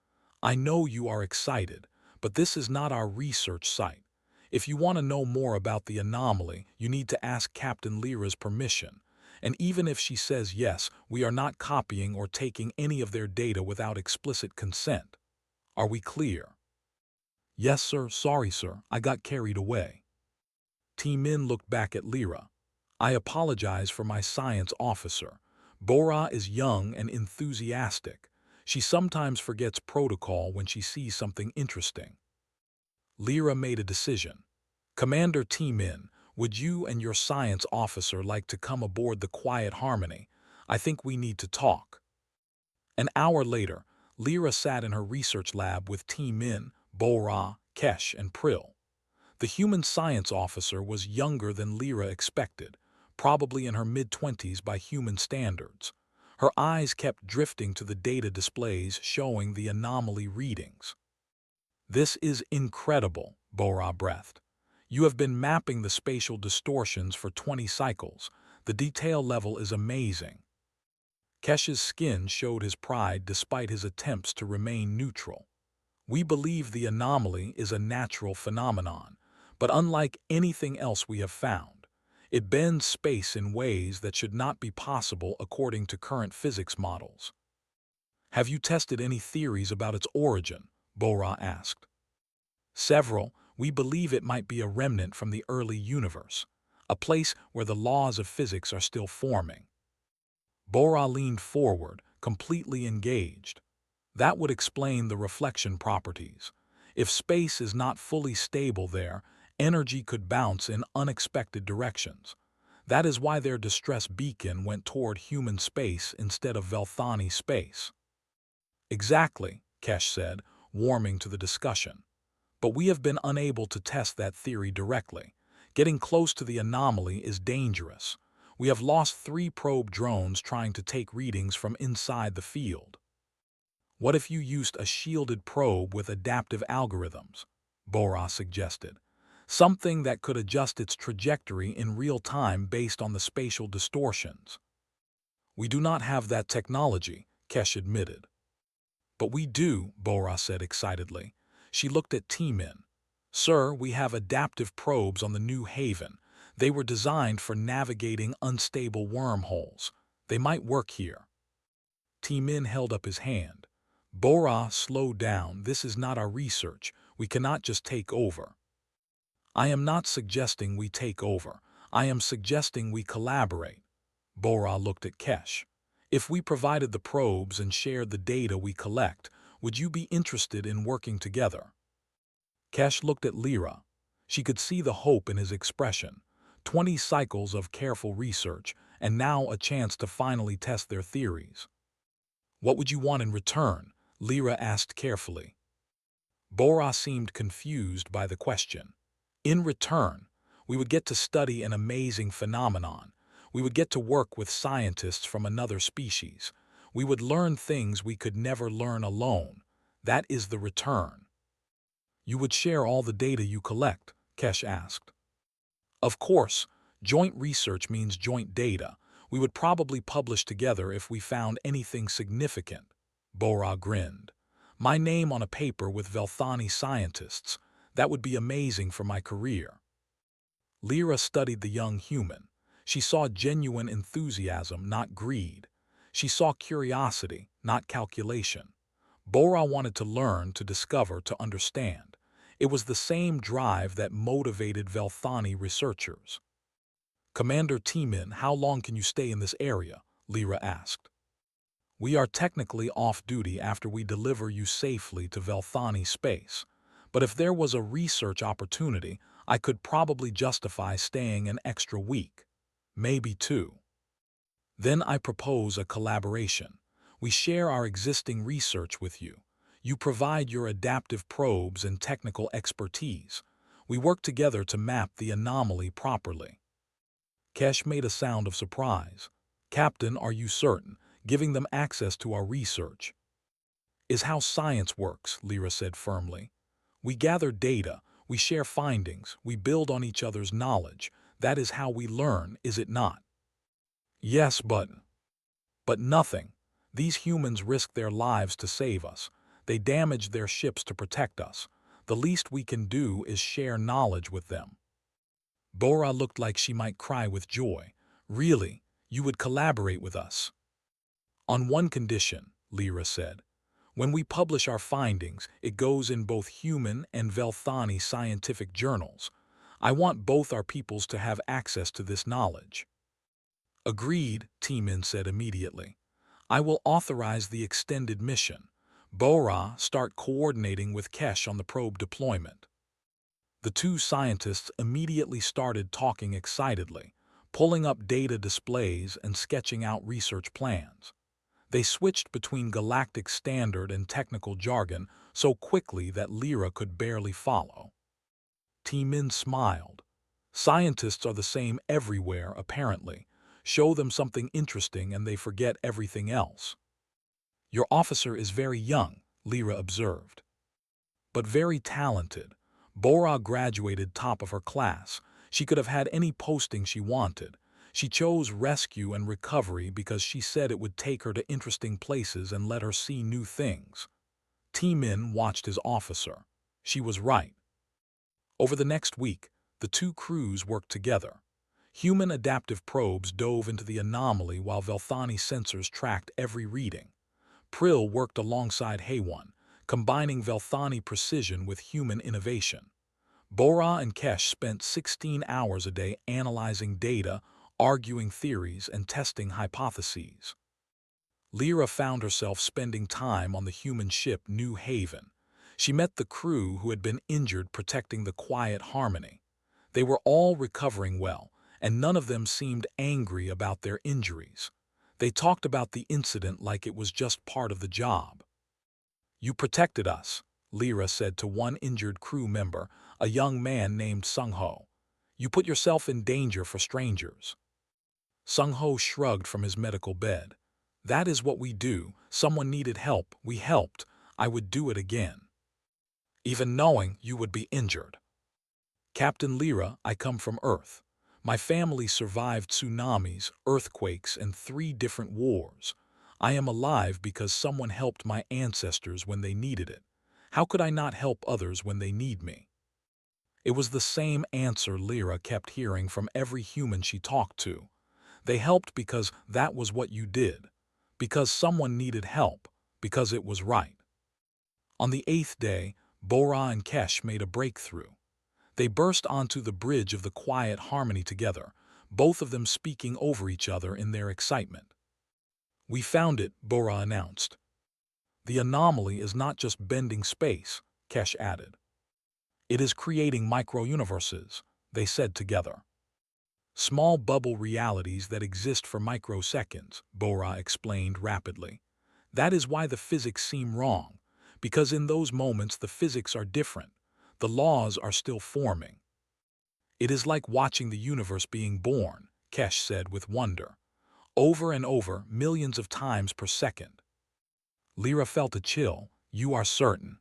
I know you are excited, but this is not our research site. If you want to know more about the anomaly, you need to ask Captain Lyra's permission. And even if she says yes, we are not copying or taking any of their data without explicit consent. Are we clear? Yes, sir. Sorry, sir. I got carried away. T-Min looked back at Lyra. I apologize for my science officer. Bora is young and enthusiastic. She sometimes forgets protocol when she sees something interesting. Lyra made a decision. Commander T-Min, would you and your science officer like to come aboard the Quiet Harmony? I think we need to talk. An hour later, Lyra sat in her research lab with T-Min, Bora, Kesh, and Prill. The human science officer was younger than Lyra expected, probably in her mid-20s by human standards. Her eyes kept drifting to the data displays showing the anomaly readings. This is incredible, Bora breathed. You have been mapping the spatial distortions for 20 cycles. The detail level is amazing. Kesh's skin showed his pride despite his attempts to remain neutral. We believe the anomaly is a natural phenomenon, but unlike anything else we have found, it bends space in ways that should not be possible according to current physics models. Have you tested any theories about its origin? Bora asked. Several. We believe it might be a remnant from the early universe, a place where the laws of physics are still forming. Bora leaned forward, completely engaged. That would explain the reflection properties. If space is not fully stable there, energy could bounce in unexpected directions. That is why their distress beacon went toward human space instead of Velthani space. Exactly, Kesh said, warming to the discussion. But we have been unable to test that theory directly. Getting close to the anomaly is dangerous. We have lost 3 probe drones trying to take readings from inside the field. What if you used a shielded probe with adaptive algorithms? Bora suggested. Something that could adjust its trajectory in real time based on the spatial distortions. We do not have that technology, Kesh admitted. But we do, Bora said excitedly. She looked at T-Min. Sir, we have adaptive probes on the New Haven. They were designed for navigating unstable wormholes. They might work here. T-Min held up his hand. Bora, slow down. This is not our research. We cannot just take over. I am not suggesting we take over. I am suggesting we collaborate. Bora looked at Kesh. If we provided the probes and shared the data we collect, would you be interested in working together? Kesh looked at Lyra. She could see the hope in his expression. 20 cycles of careful research, and now a chance to finally test their theories. What would you want in return? Lyra asked carefully. Bora seemed confused by the question. In return, we would get to study an amazing phenomenon. We would get to work with scientists from another species. We would learn things we could never learn alone. That is the return. You would share all the data you collect, Kesh asked. Of course, joint research means joint data. We would probably publish together if we found anything significant. Bora grinned. My name on a paper with Velthani scientists. That would be amazing for my career. Lyra studied the young human. She saw genuine enthusiasm, not greed. She saw curiosity, not calculation. Bora wanted to learn, to discover, to understand. It was the same drive that motivated Velthani researchers. Commander T-Min, how long can you stay in this area? Lyra asked. We are technically off-duty after we deliver you safely to Velthani space. But if there was a research opportunity, I could probably justify staying an extra week. Maybe 2. Then I propose a collaboration. We share our existing research with you. You provide your adaptive probes and technical expertise. We work together to map the anomaly properly. Kesh made a sound of surprise. Captain, are you certain? Giving them access to our research is how science works, Lyra said firmly. We gather data, we share findings, we build on each other's knowledge. That is how we learn, is it not? Yes, but nothing. These humans risk their lives to save us. They damage their ships to protect us. The least we can do is share knowledge with them. Bora looked like she might cry with joy. Really, you would collaborate with us? On one condition, Lyra said. When we publish our findings, it goes in both human and Velthani scientific journals. I want both our peoples to have access to this knowledge. Agreed, T-Min said immediately. I will authorize the extended mission. Bora, start coordinating with Kesh on the probe deployment. The two scientists immediately started talking excitedly, pulling up data displays and sketching out research plans. They switched between galactic standard and technical jargon so quickly that Lyra could barely follow. T-Min smiled. Scientists are the same everywhere, apparently. Show them something interesting and they forget everything else. Your officer is very young, Lyra observed. But very talented. Bora graduated top of her class. She could have had any posting she wanted. She chose rescue and recovery because she said it would take her to interesting places and let her see new things. T-Min watched his officer. She was right. Over the next week, the two crews worked together. Human adaptive probes dove into the anomaly while Velthani sensors tracked every reading. Prill worked alongside Haywan, combining Velthani precision with human innovation. Bora and Kesh spent 16 hours a day analyzing data, arguing theories, and testing hypotheses. Lyra found herself spending time on the human ship New Haven. She met the crew who had been injured protecting the quiet Harmony. They were all recovering well, and none of them seemed angry about their injuries. They talked about the incident like it was just part of the job. You protected us, Lyra said to one injured crew member, a young man named Sung-Ho. You put yourself in danger for strangers. Sung-Ho shrugged from his medical bed. That is what we do. Someone needed help. We helped. I would do it again. Even knowing you would be injured. Captain Lyra, I come from Earth. My family survived tsunamis, earthquakes, and 3 different wars. I am alive because someone helped my ancestors when they needed it. How could I not help others when they need me? It was the same answer Lyra kept hearing from every human she talked to. They helped because that was what you did. Because someone needed help. Because it was right. On the 8th day, Bora and Kesh made a breakthrough. They burst onto the bridge of the quiet Harmony together, both of them speaking over each other in their excitement. We found it, Bora announced. The anomaly is not just bending space, Kesh added. It is creating micro-universes, they said together. Small bubble realities that exist for microseconds, Bora explained rapidly. That is why the physics seem wrong, because in those moments the physics are different. The laws are still forming. It is like watching the universe being born, Kesh said with wonder. Over and over, millions of times per second. Lyra felt a chill. You are certain.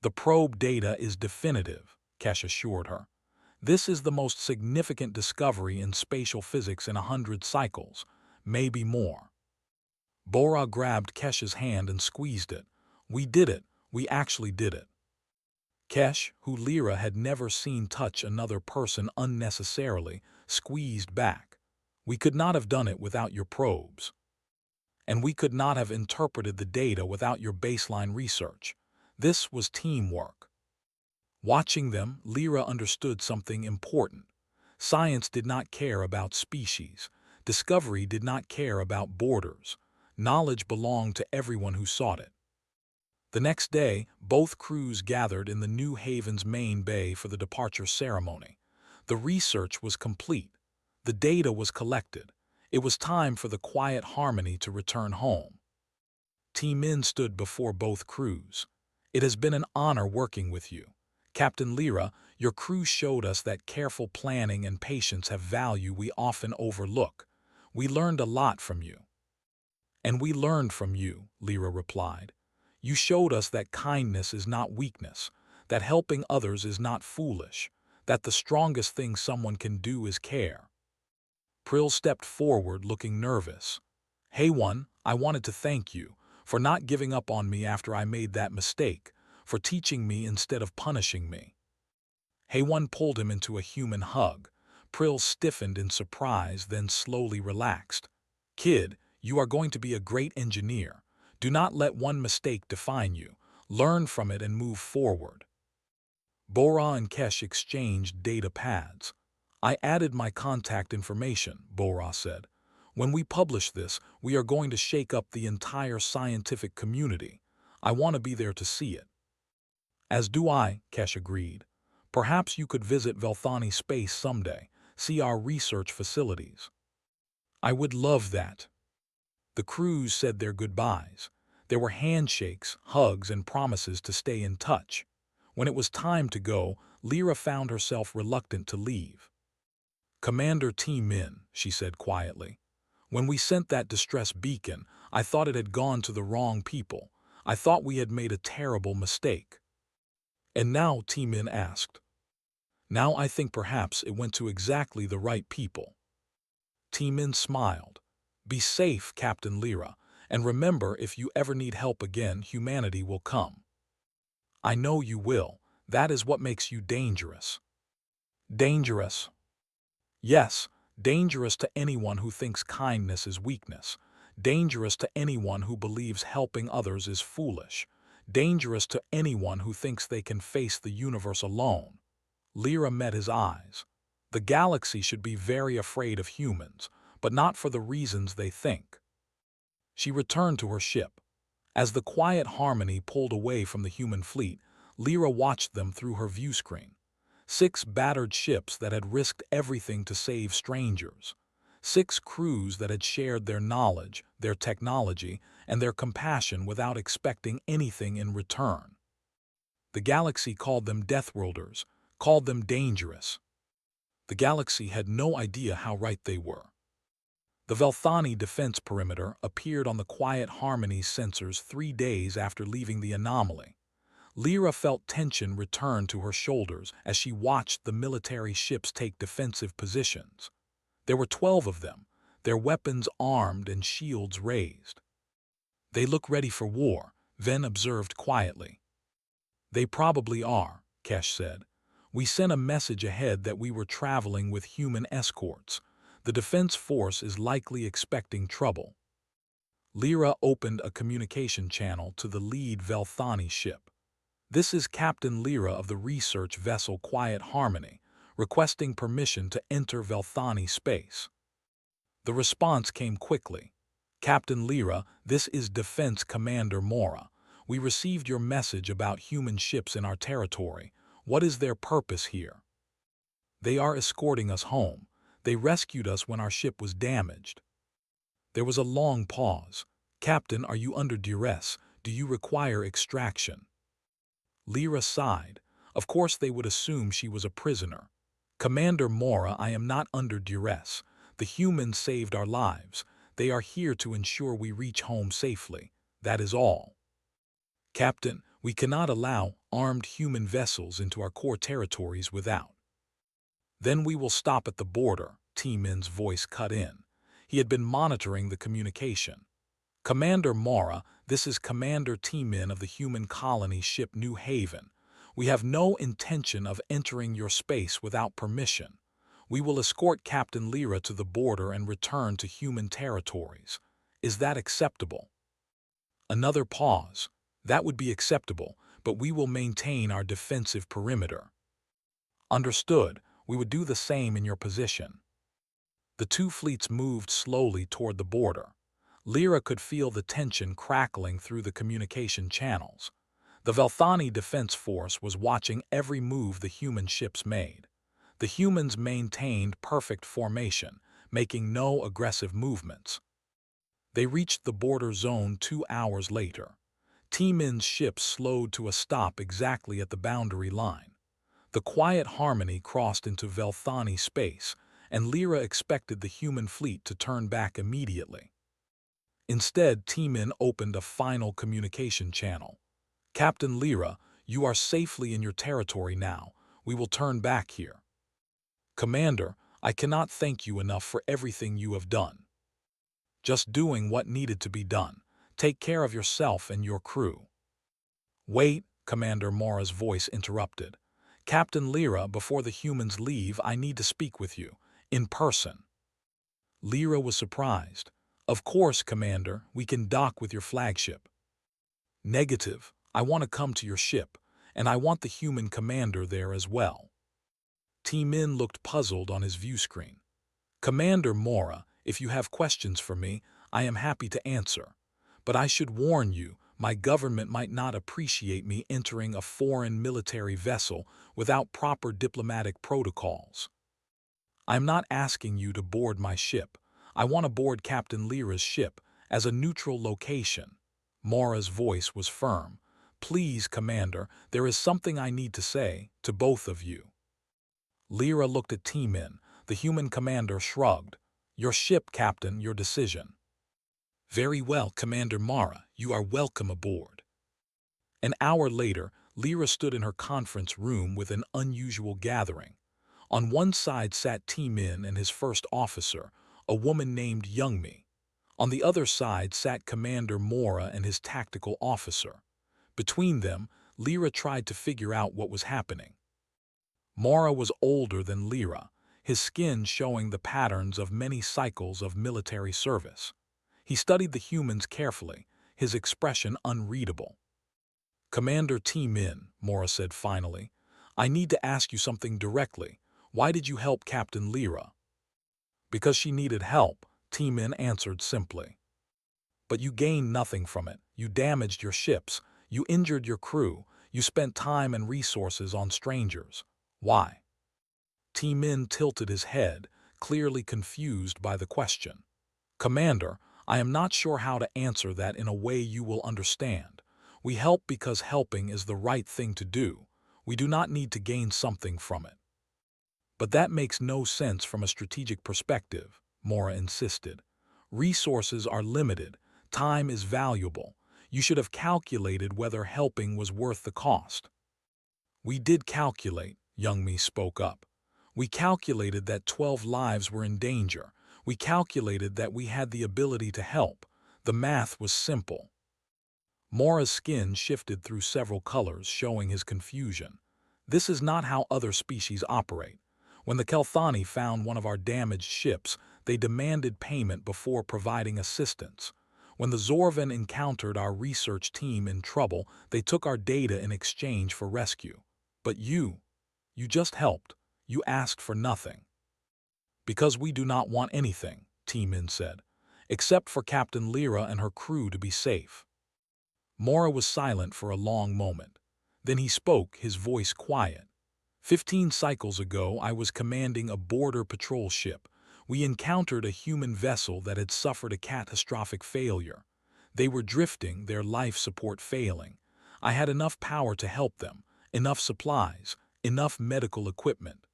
The probe data is definitive, Kesh assured her. This is the most significant discovery in spatial physics in 100 cycles, maybe more. Bora grabbed Kesh's hand and squeezed it. We did it. We actually did it. Kesh, who Lyra had never seen touch another person unnecessarily, squeezed back. We could not have done it without your probes. And we could not have interpreted the data without your baseline research. This was teamwork. Watching them, Lyra understood something important. Science did not care about species. Discovery did not care about borders. Knowledge belonged to everyone who sought it. The next day, both crews gathered in the New Haven's main bay for the departure ceremony. The research was complete. The data was collected. It was time for the quiet Harmony to return home. T-Min stood before both crews. It has been an honor working with you. Captain Lyra, your crew showed us that careful planning and patience have value we often overlook. We learned a lot from you. And we learned from you, Lyra replied. You showed us that kindness is not weakness, that helping others is not foolish, that the strongest thing someone can do is care. Prill stepped forward looking nervous. Haywan, I wanted to thank you for not giving up on me after I made that mistake, for teaching me instead of punishing me. Haywan pulled him into a human hug. Prill stiffened in surprise, then slowly relaxed. Kid, you are going to be a great engineer. Do not let one mistake define you. Learn from it and move forward. Bora and Kesh exchanged data pads. I added my contact information, Bora said. When we publish this, we are going to shake up the entire scientific community. I want to be there to see it. As do I, Kesh agreed. Perhaps you could visit Velthani Space someday, see our research facilities. I would love that. The crews said their goodbyes. There were handshakes, hugs, and promises to stay in touch. When it was time to go, Lyra found herself reluctant to leave. "Commander T-Min," she said quietly. "When we sent that distress beacon, I thought it had gone to the wrong people. I thought we had made a terrible mistake." "And now?" T-Min asked. "Now I think perhaps it went to exactly the right people." T-Min smiled. "Be safe, Captain Lyra, and remember, if you ever need help again, humanity will come." "I know you will. That is what makes you dangerous." "Dangerous?" "Yes, dangerous to anyone who thinks kindness is weakness. Dangerous to anyone who believes helping others is foolish. Dangerous to anyone who thinks they can face the universe alone." Lyra met his eyes. The galaxy should be very afraid of humans, but not for the reasons they think. She returned to her ship. As the quiet harmony pulled away from the human fleet, Lyra watched them through her view screen. 6 battered ships that had risked everything to save strangers. 6 crews that had shared their knowledge, their technology, and their compassion without expecting anything in return. The galaxy called them Deathworlders, called them dangerous. The galaxy had no idea how right they were. The Velthani defense perimeter appeared on the quiet harmony sensors 3 days after leaving the anomaly. Lyra felt tension return to her shoulders as she watched the military ships take defensive positions. There were 12 of them, their weapons armed and shields raised. "They look ready for war," Ven observed quietly. "They probably are," Kesh said. "We sent a message ahead that we were traveling with human escorts. The defense force is likely expecting trouble." Lyra opened a communication channel to the lead Velthani ship. "This is Captain Lyra of the research vessel Quiet Harmony, requesting permission to enter Velthani space." The response came quickly. "Captain Lyra, this is Defense Commander Mora. We received your message about human ships in our territory. What is their purpose here?" "They are escorting us home. They rescued us when our ship was damaged." There was a long pause. "Captain, are you under duress? Do you require extraction?" Lyra sighed. Of course they would assume she was a prisoner. "Commander Mora, I am not under duress. The humans saved our lives. They are here to ensure we reach home safely. That is all." "Captain, we cannot allow armed human vessels into our core territories without." "Then we will stop at the border," T-Min's voice cut in. He had been monitoring the communication. "Commander Mora, this is Commander T-Min of the human colony ship New Haven. We have no intention of entering your space without permission. We will escort Captain Lyra to the border and return to human territories. Is that acceptable?" Another pause. "That would be acceptable, but we will maintain our defensive perimeter." "Understood. We would do the same in your position." The 2 fleets moved slowly toward the border. Lyra could feel the tension crackling through the communication channels. The Velthani Defense Force was watching every move the human ships made. The humans maintained perfect formation, making no aggressive movements. They reached the border zone 2 hours later. T-Min's ship slowed to a stop exactly at the boundary line. The Quiet Harmony crossed into Velthani space, and Lyra expected the human fleet to turn back immediately. Instead, T-Min opened a final communication channel. "Captain Lyra, you are safely in your territory now. We will turn back here." "Commander, I cannot thank you enough for everything you have done." "Just doing what needed to be done. Take care of yourself and your crew." "Wait," Commander Mora's voice interrupted. "Captain Lyra, before the humans leave, I need to speak with you, in person." Lyra was surprised. "Of course, Commander, we can dock with your flagship." "Negative. I want to come to your ship, and I want the human commander there as well." T-Min looked puzzled on his view screen. "Commander Mora, If you have questions for me, I am happy to answer. But I should warn you, my government might not appreciate me entering a foreign military vessel without proper diplomatic protocols. I'm not asking you to board my ship. I want to board Captain Lyra's ship as a neutral location. Mora's voice was firm. Please, Commander, there is something I need to say to both of you. Lyra looked at T-Min. The human commander shrugged. Your ship, Captain, your decision. Very well, Commander Mara, you are welcome aboard. An hour later, Lyra stood in her conference room with an unusual gathering. On one side sat T-Min and his first officer, a woman named Youngmi. On the other side sat Commander Mora and his tactical officer. Between them, Lyra tried to figure out what was happening. Mora was older than Lyra, his skin showing the patterns of many cycles of military service. He studied the humans carefully, his expression unreadable. Commander T-Min, Mora said finally, I need to ask you something directly. Why did you help Captain Lyra? Because she needed help, T-Min answered simply. But you gained nothing from it. You damaged your ships. You injured your crew. You spent time and resources on strangers. Why? T-Min tilted his head, clearly confused by the question. Commander, I am not sure how to answer that in a way you will understand. We help because helping is the right thing to do. We do not need to gain something from it. But that makes no sense from a strategic perspective, Mora insisted. Resources are limited. Time is valuable. You should have calculated whether helping was worth the cost. We did calculate, Youngmi spoke up. We calculated that 12 lives were in danger. We calculated that we had the ability to help. The math was simple. Mora's skin shifted through several colors, showing his confusion. This is not how other species operate. When the Kelthani found one of our damaged ships, they demanded payment before providing assistance. When the Zorvan encountered our research team in trouble, they took our data in exchange for rescue. But you just helped. You asked for nothing. Because we do not want anything, T-Min said, except for Captain Lyra and her crew to be safe. Mora was silent for a long moment. Then he spoke, his voice quiet. 15 cycles ago, I was commanding a border patrol ship. We encountered a human vessel that had suffered a catastrophic failure. They were drifting, their life support failing. I had enough power to help them, enough supplies, enough medical equipment.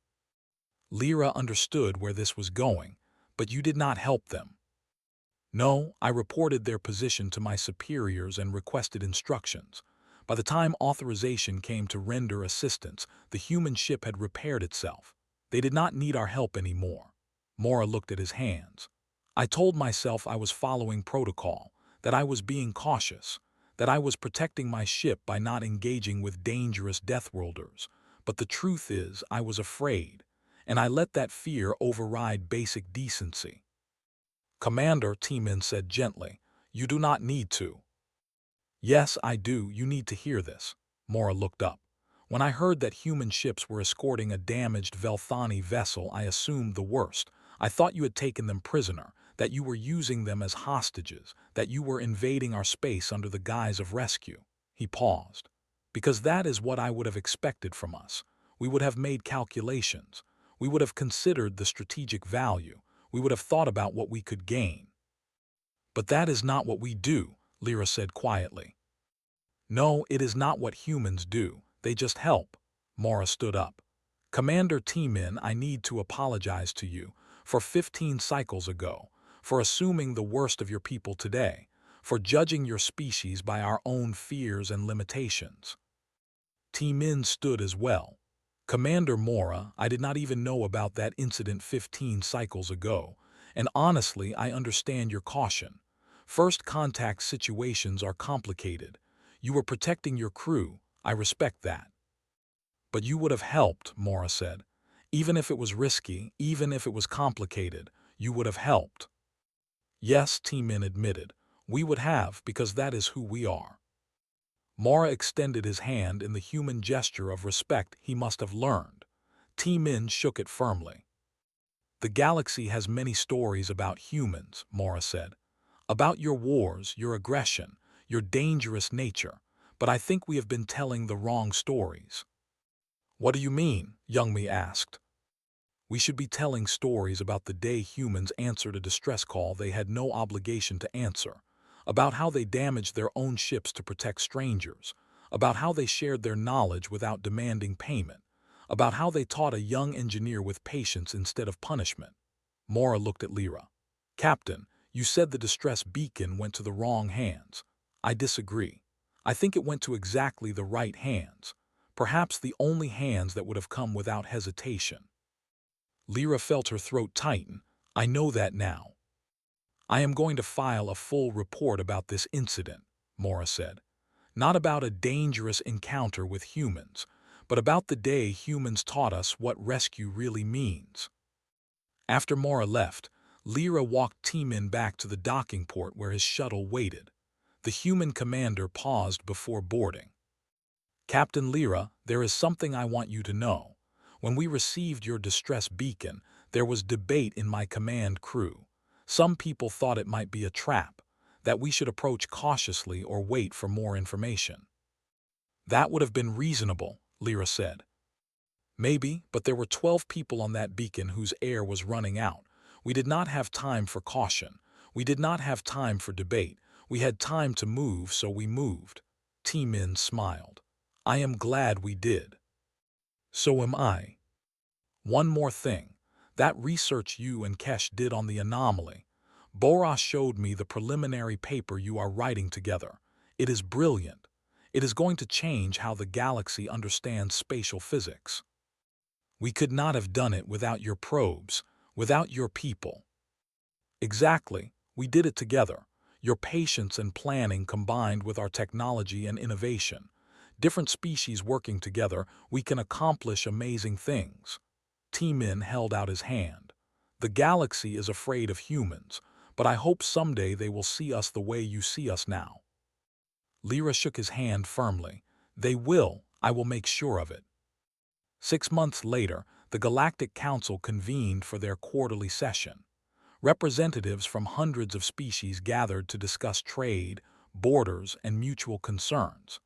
Lyra understood where this was going, but you did not help them. No, I reported their position to my superiors and requested instructions. By the time authorization came to render assistance, the human ship had repaired itself. They did not need our help anymore. Mora looked at his hands. I told myself I was following protocol, that I was being cautious, that I was protecting my ship by not engaging with dangerous Deathworlders. But the truth is, I was afraid, and I let that fear override basic decency. Commander, T-Min said gently, you do not need to. Yes, I do. You need to hear this. Mora looked up. When I heard that human ships were escorting a damaged Velthani vessel, I assumed the worst. I thought you had taken them prisoner, that you were using them as hostages, that you were invading our space under the guise of rescue. He paused. Because that is what I would have expected from us. We would have made calculations. We would have considered the strategic value. We would have thought about what we could gain. But that is not what we do, Lyra said quietly. No, it is not what humans do. They just help. Mora stood up. Commander T-Min, I need to apologize to you for 15 cycles ago, for assuming the worst of your people today, for judging your species by our own fears and limitations. T-Min stood as well. Commander Mora, I did not even know about that incident 15 cycles ago, and honestly, I understand your caution. First contact situations are complicated. You were protecting your crew. I respect that. But you would have helped, Mora said. Even if it was risky, even if it was complicated, you would have helped. Yes, T-Min admitted. We would have, because that is who we are. Mora extended his hand in the human gesture of respect he must have learned. T-Min shook it firmly. The galaxy has many stories about humans, Mora said. About your wars, your aggression, your dangerous nature, but I think we have been telling the wrong stories. What do you mean? Youngmi asked. We should be telling stories about the day humans answered a distress call they had no obligation to answer, about how they damaged their own ships to protect strangers, about how they shared their knowledge without demanding payment, about how they taught a young engineer with patience instead of punishment. Mora looked at Lyra. Captain, you said the distress beacon went to the wrong hands. I disagree. I think it went to exactly the right hands, perhaps the only hands that would have come without hesitation. Lyra felt her throat tighten. I know that now. I am going to file a full report about this incident, Mora said. Not about a dangerous encounter with humans, but about the day humans taught us what rescue really means. After Mora left, Lyra walked T-Min back to the docking port where his shuttle waited. The human commander paused before boarding. Captain Lyra, there is something I want you to know. When we received your distress beacon, there was debate in my command crew. Some people thought it might be a trap, that we should approach cautiously or wait for more information. That would have been reasonable, Lyra said. Maybe, but there were 12 people on that beacon whose air was running out. We did not have time for caution. We did not have time for debate. We had time to move, so we moved. T-Min smiled. I am glad we did. So am I. One more thing. That research you and Kesh did on the anomaly. Boras showed me the preliminary paper you are writing together. It is brilliant. It is going to change how the galaxy understands spatial physics. We could not have done it without your probes, without your people. Exactly, we did it together. Your patience and planning combined with our technology and innovation. Different species working together, we can accomplish amazing things. T-Min held out his hand. The galaxy is afraid of humans, but I hope someday they will see us the way you see us now. Lyra shook his hand firmly. They will, I will make sure of it. 6 months later, the Galactic Council convened for their quarterly session. Representatives from hundreds of species gathered to discuss trade, borders, and mutual concerns.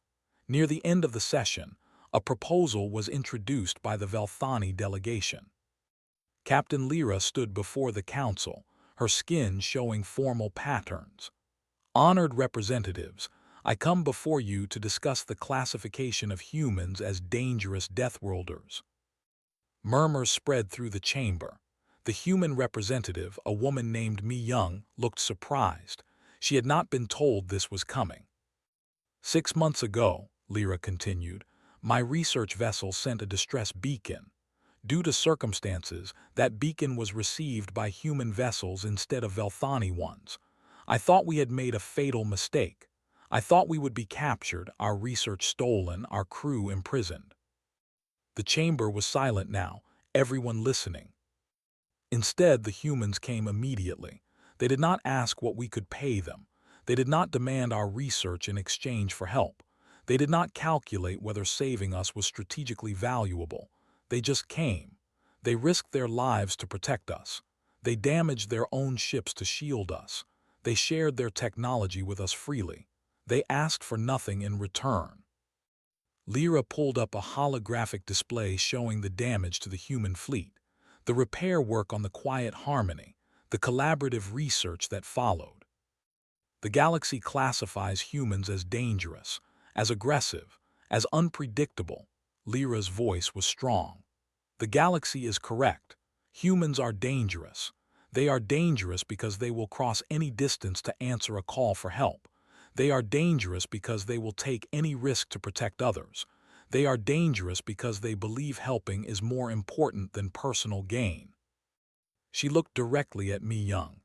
Near the end of the session, a proposal was introduced by the Velthani delegation. Captain Lyra stood before the council, her skin showing formal patterns. Honored representatives, I come before you to discuss the classification of humans as dangerous Deathworlders. Murmurs spread through the chamber. The human representative, a woman named Mi Young, looked surprised. She had not been told this was coming. 6 months ago, Lyra continued, my research vessel sent a distress beacon. Due to circumstances, that beacon was received by human vessels instead of Velthani ones. I thought we had made a fatal mistake. I thought we would be captured, our research stolen, our crew imprisoned. The chamber was silent now, everyone listening. Instead, the humans came immediately. They did not ask what we could pay them. They did not demand our research in exchange for help. They did not calculate whether saving us was strategically valuable. They just came. They risked their lives to protect us. They damaged their own ships to shield us. They shared their technology with us freely. They asked for nothing in return. Lyra pulled up a holographic display showing the damage to the human fleet, the repair work on the Quiet Harmony, the collaborative research that followed. The galaxy classifies humans as dangerous, as aggressive, as unpredictable. Lyra's voice was strong. The galaxy is correct. Humans are dangerous. They are dangerous because they will cross any distance to answer a call for help. They are dangerous because they will take any risk to protect others. They are dangerous because they believe helping is more important than personal gain. She looked directly at Mi Young.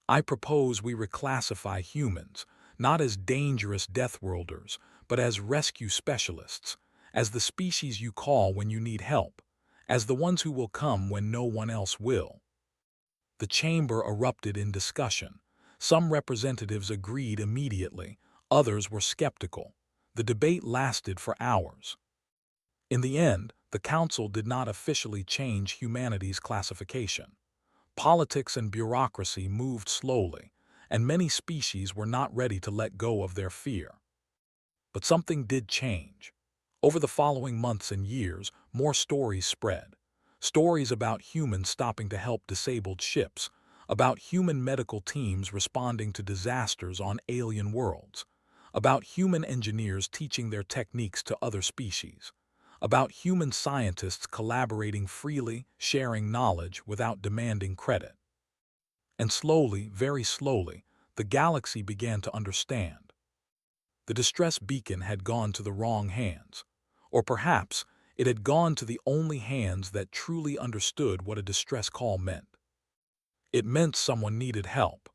I propose we reclassify humans, not as dangerous Deathworlders, but as rescue specialists, as the species you call when you need help, as the ones who will come when no one else will. The chamber erupted in discussion. Some representatives agreed immediately, others were skeptical. The debate lasted for hours. In the end, the council did not officially change humanity's classification. Politics and bureaucracy moved slowly, and many species were not ready to let go of their fear. But something did change. Over the following months and years, more stories spread. Stories about humans stopping to help disabled ships, about human medical teams responding to disasters on alien worlds, about human engineers teaching their techniques to other species, about human scientists collaborating freely, sharing knowledge without demanding credit. And slowly, very slowly, the galaxy began to understand. The distress beacon had gone to the wrong hands. Or perhaps it had gone to the only hands that truly understood what a distress call meant. It meant someone needed help.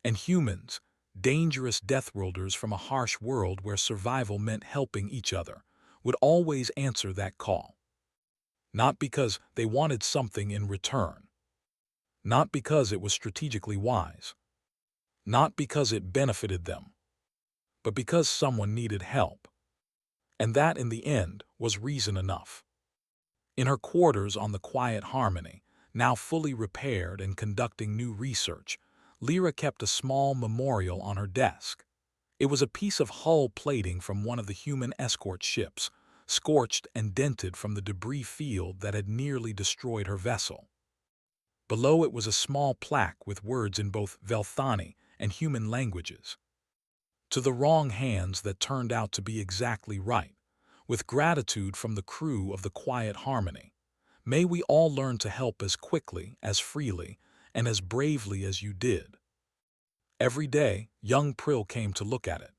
And humans, dangerous Deathworlders from a harsh world where survival meant helping each other, would always answer that call. Not because they wanted something in return. Not because it was strategically wise. Not because it benefited them. But because someone needed help. And that, in the end, was reason enough. In her quarters on the Quiet Harmony, now fully repaired and conducting new research, Lyra kept a small memorial on her desk. It was a piece of hull plating from one of the human escort ships, scorched and dented from the debris field that had nearly destroyed her vessel. Below it was a small plaque with words in both Velthani and human languages. To the wrong hands that turned out to be exactly right, with gratitude from the crew of the Quiet Harmony. May we all learn to help as quickly, as freely, and as bravely as you did. Every day, young Prill came to look at it.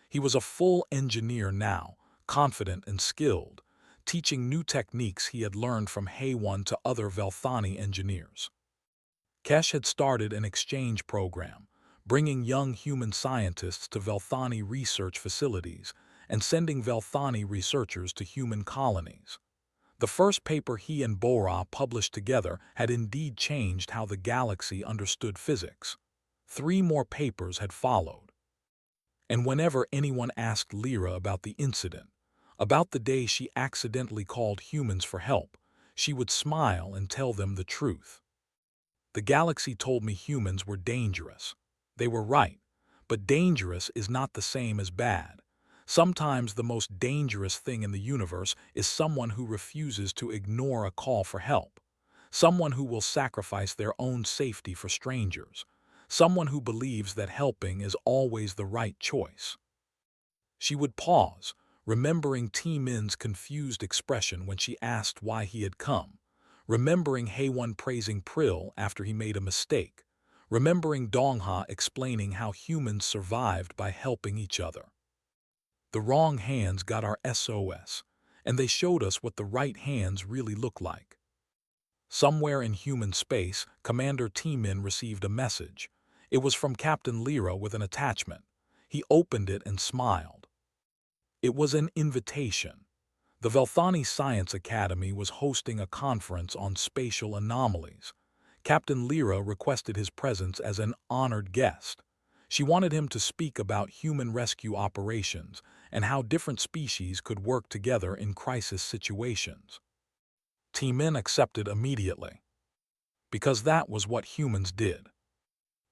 He was a full engineer now, confident and skilled, teaching new techniques he had learned from Hay-1 to other Velthani engineers. Kesh had started an exchange program, bringing young human scientists to Velthani research facilities and sending Velthani researchers to human colonies. The first paper he and Bora published together had indeed changed how the galaxy understood physics. 3 more papers had followed. And whenever anyone asked Lyra about the incident, about the day she accidentally called humans for help, she would smile and tell them the truth. The galaxy told me humans were dangerous. They were right, but dangerous is not the same as bad. Sometimes the most dangerous thing in the universe is someone who refuses to ignore a call for help, someone who will sacrifice their own safety for strangers, someone who believes that helping is always the right choice. She would pause, remembering T-Min's confused expression when she asked why he had come, remembering Hay-1 praising Prill after he made a mistake, remembering Dongha explaining how humans survived by helping each other. The wrong hands got our SOS, and they showed us what the right hands really look like. Somewhere in human space, Commander T-Min received a message. It was from Captain Lyra with an attachment. He opened it and smiled. It was an invitation. The Velthani Science Academy was hosting a conference on spatial anomalies. Captain Lyra requested his presence as an honored guest. She wanted him to speak about human rescue operations and how different species could work together in crisis situations. T-Min accepted immediately, because that was what humans did.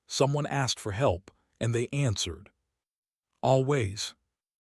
Someone asked for help, and they answered. Always.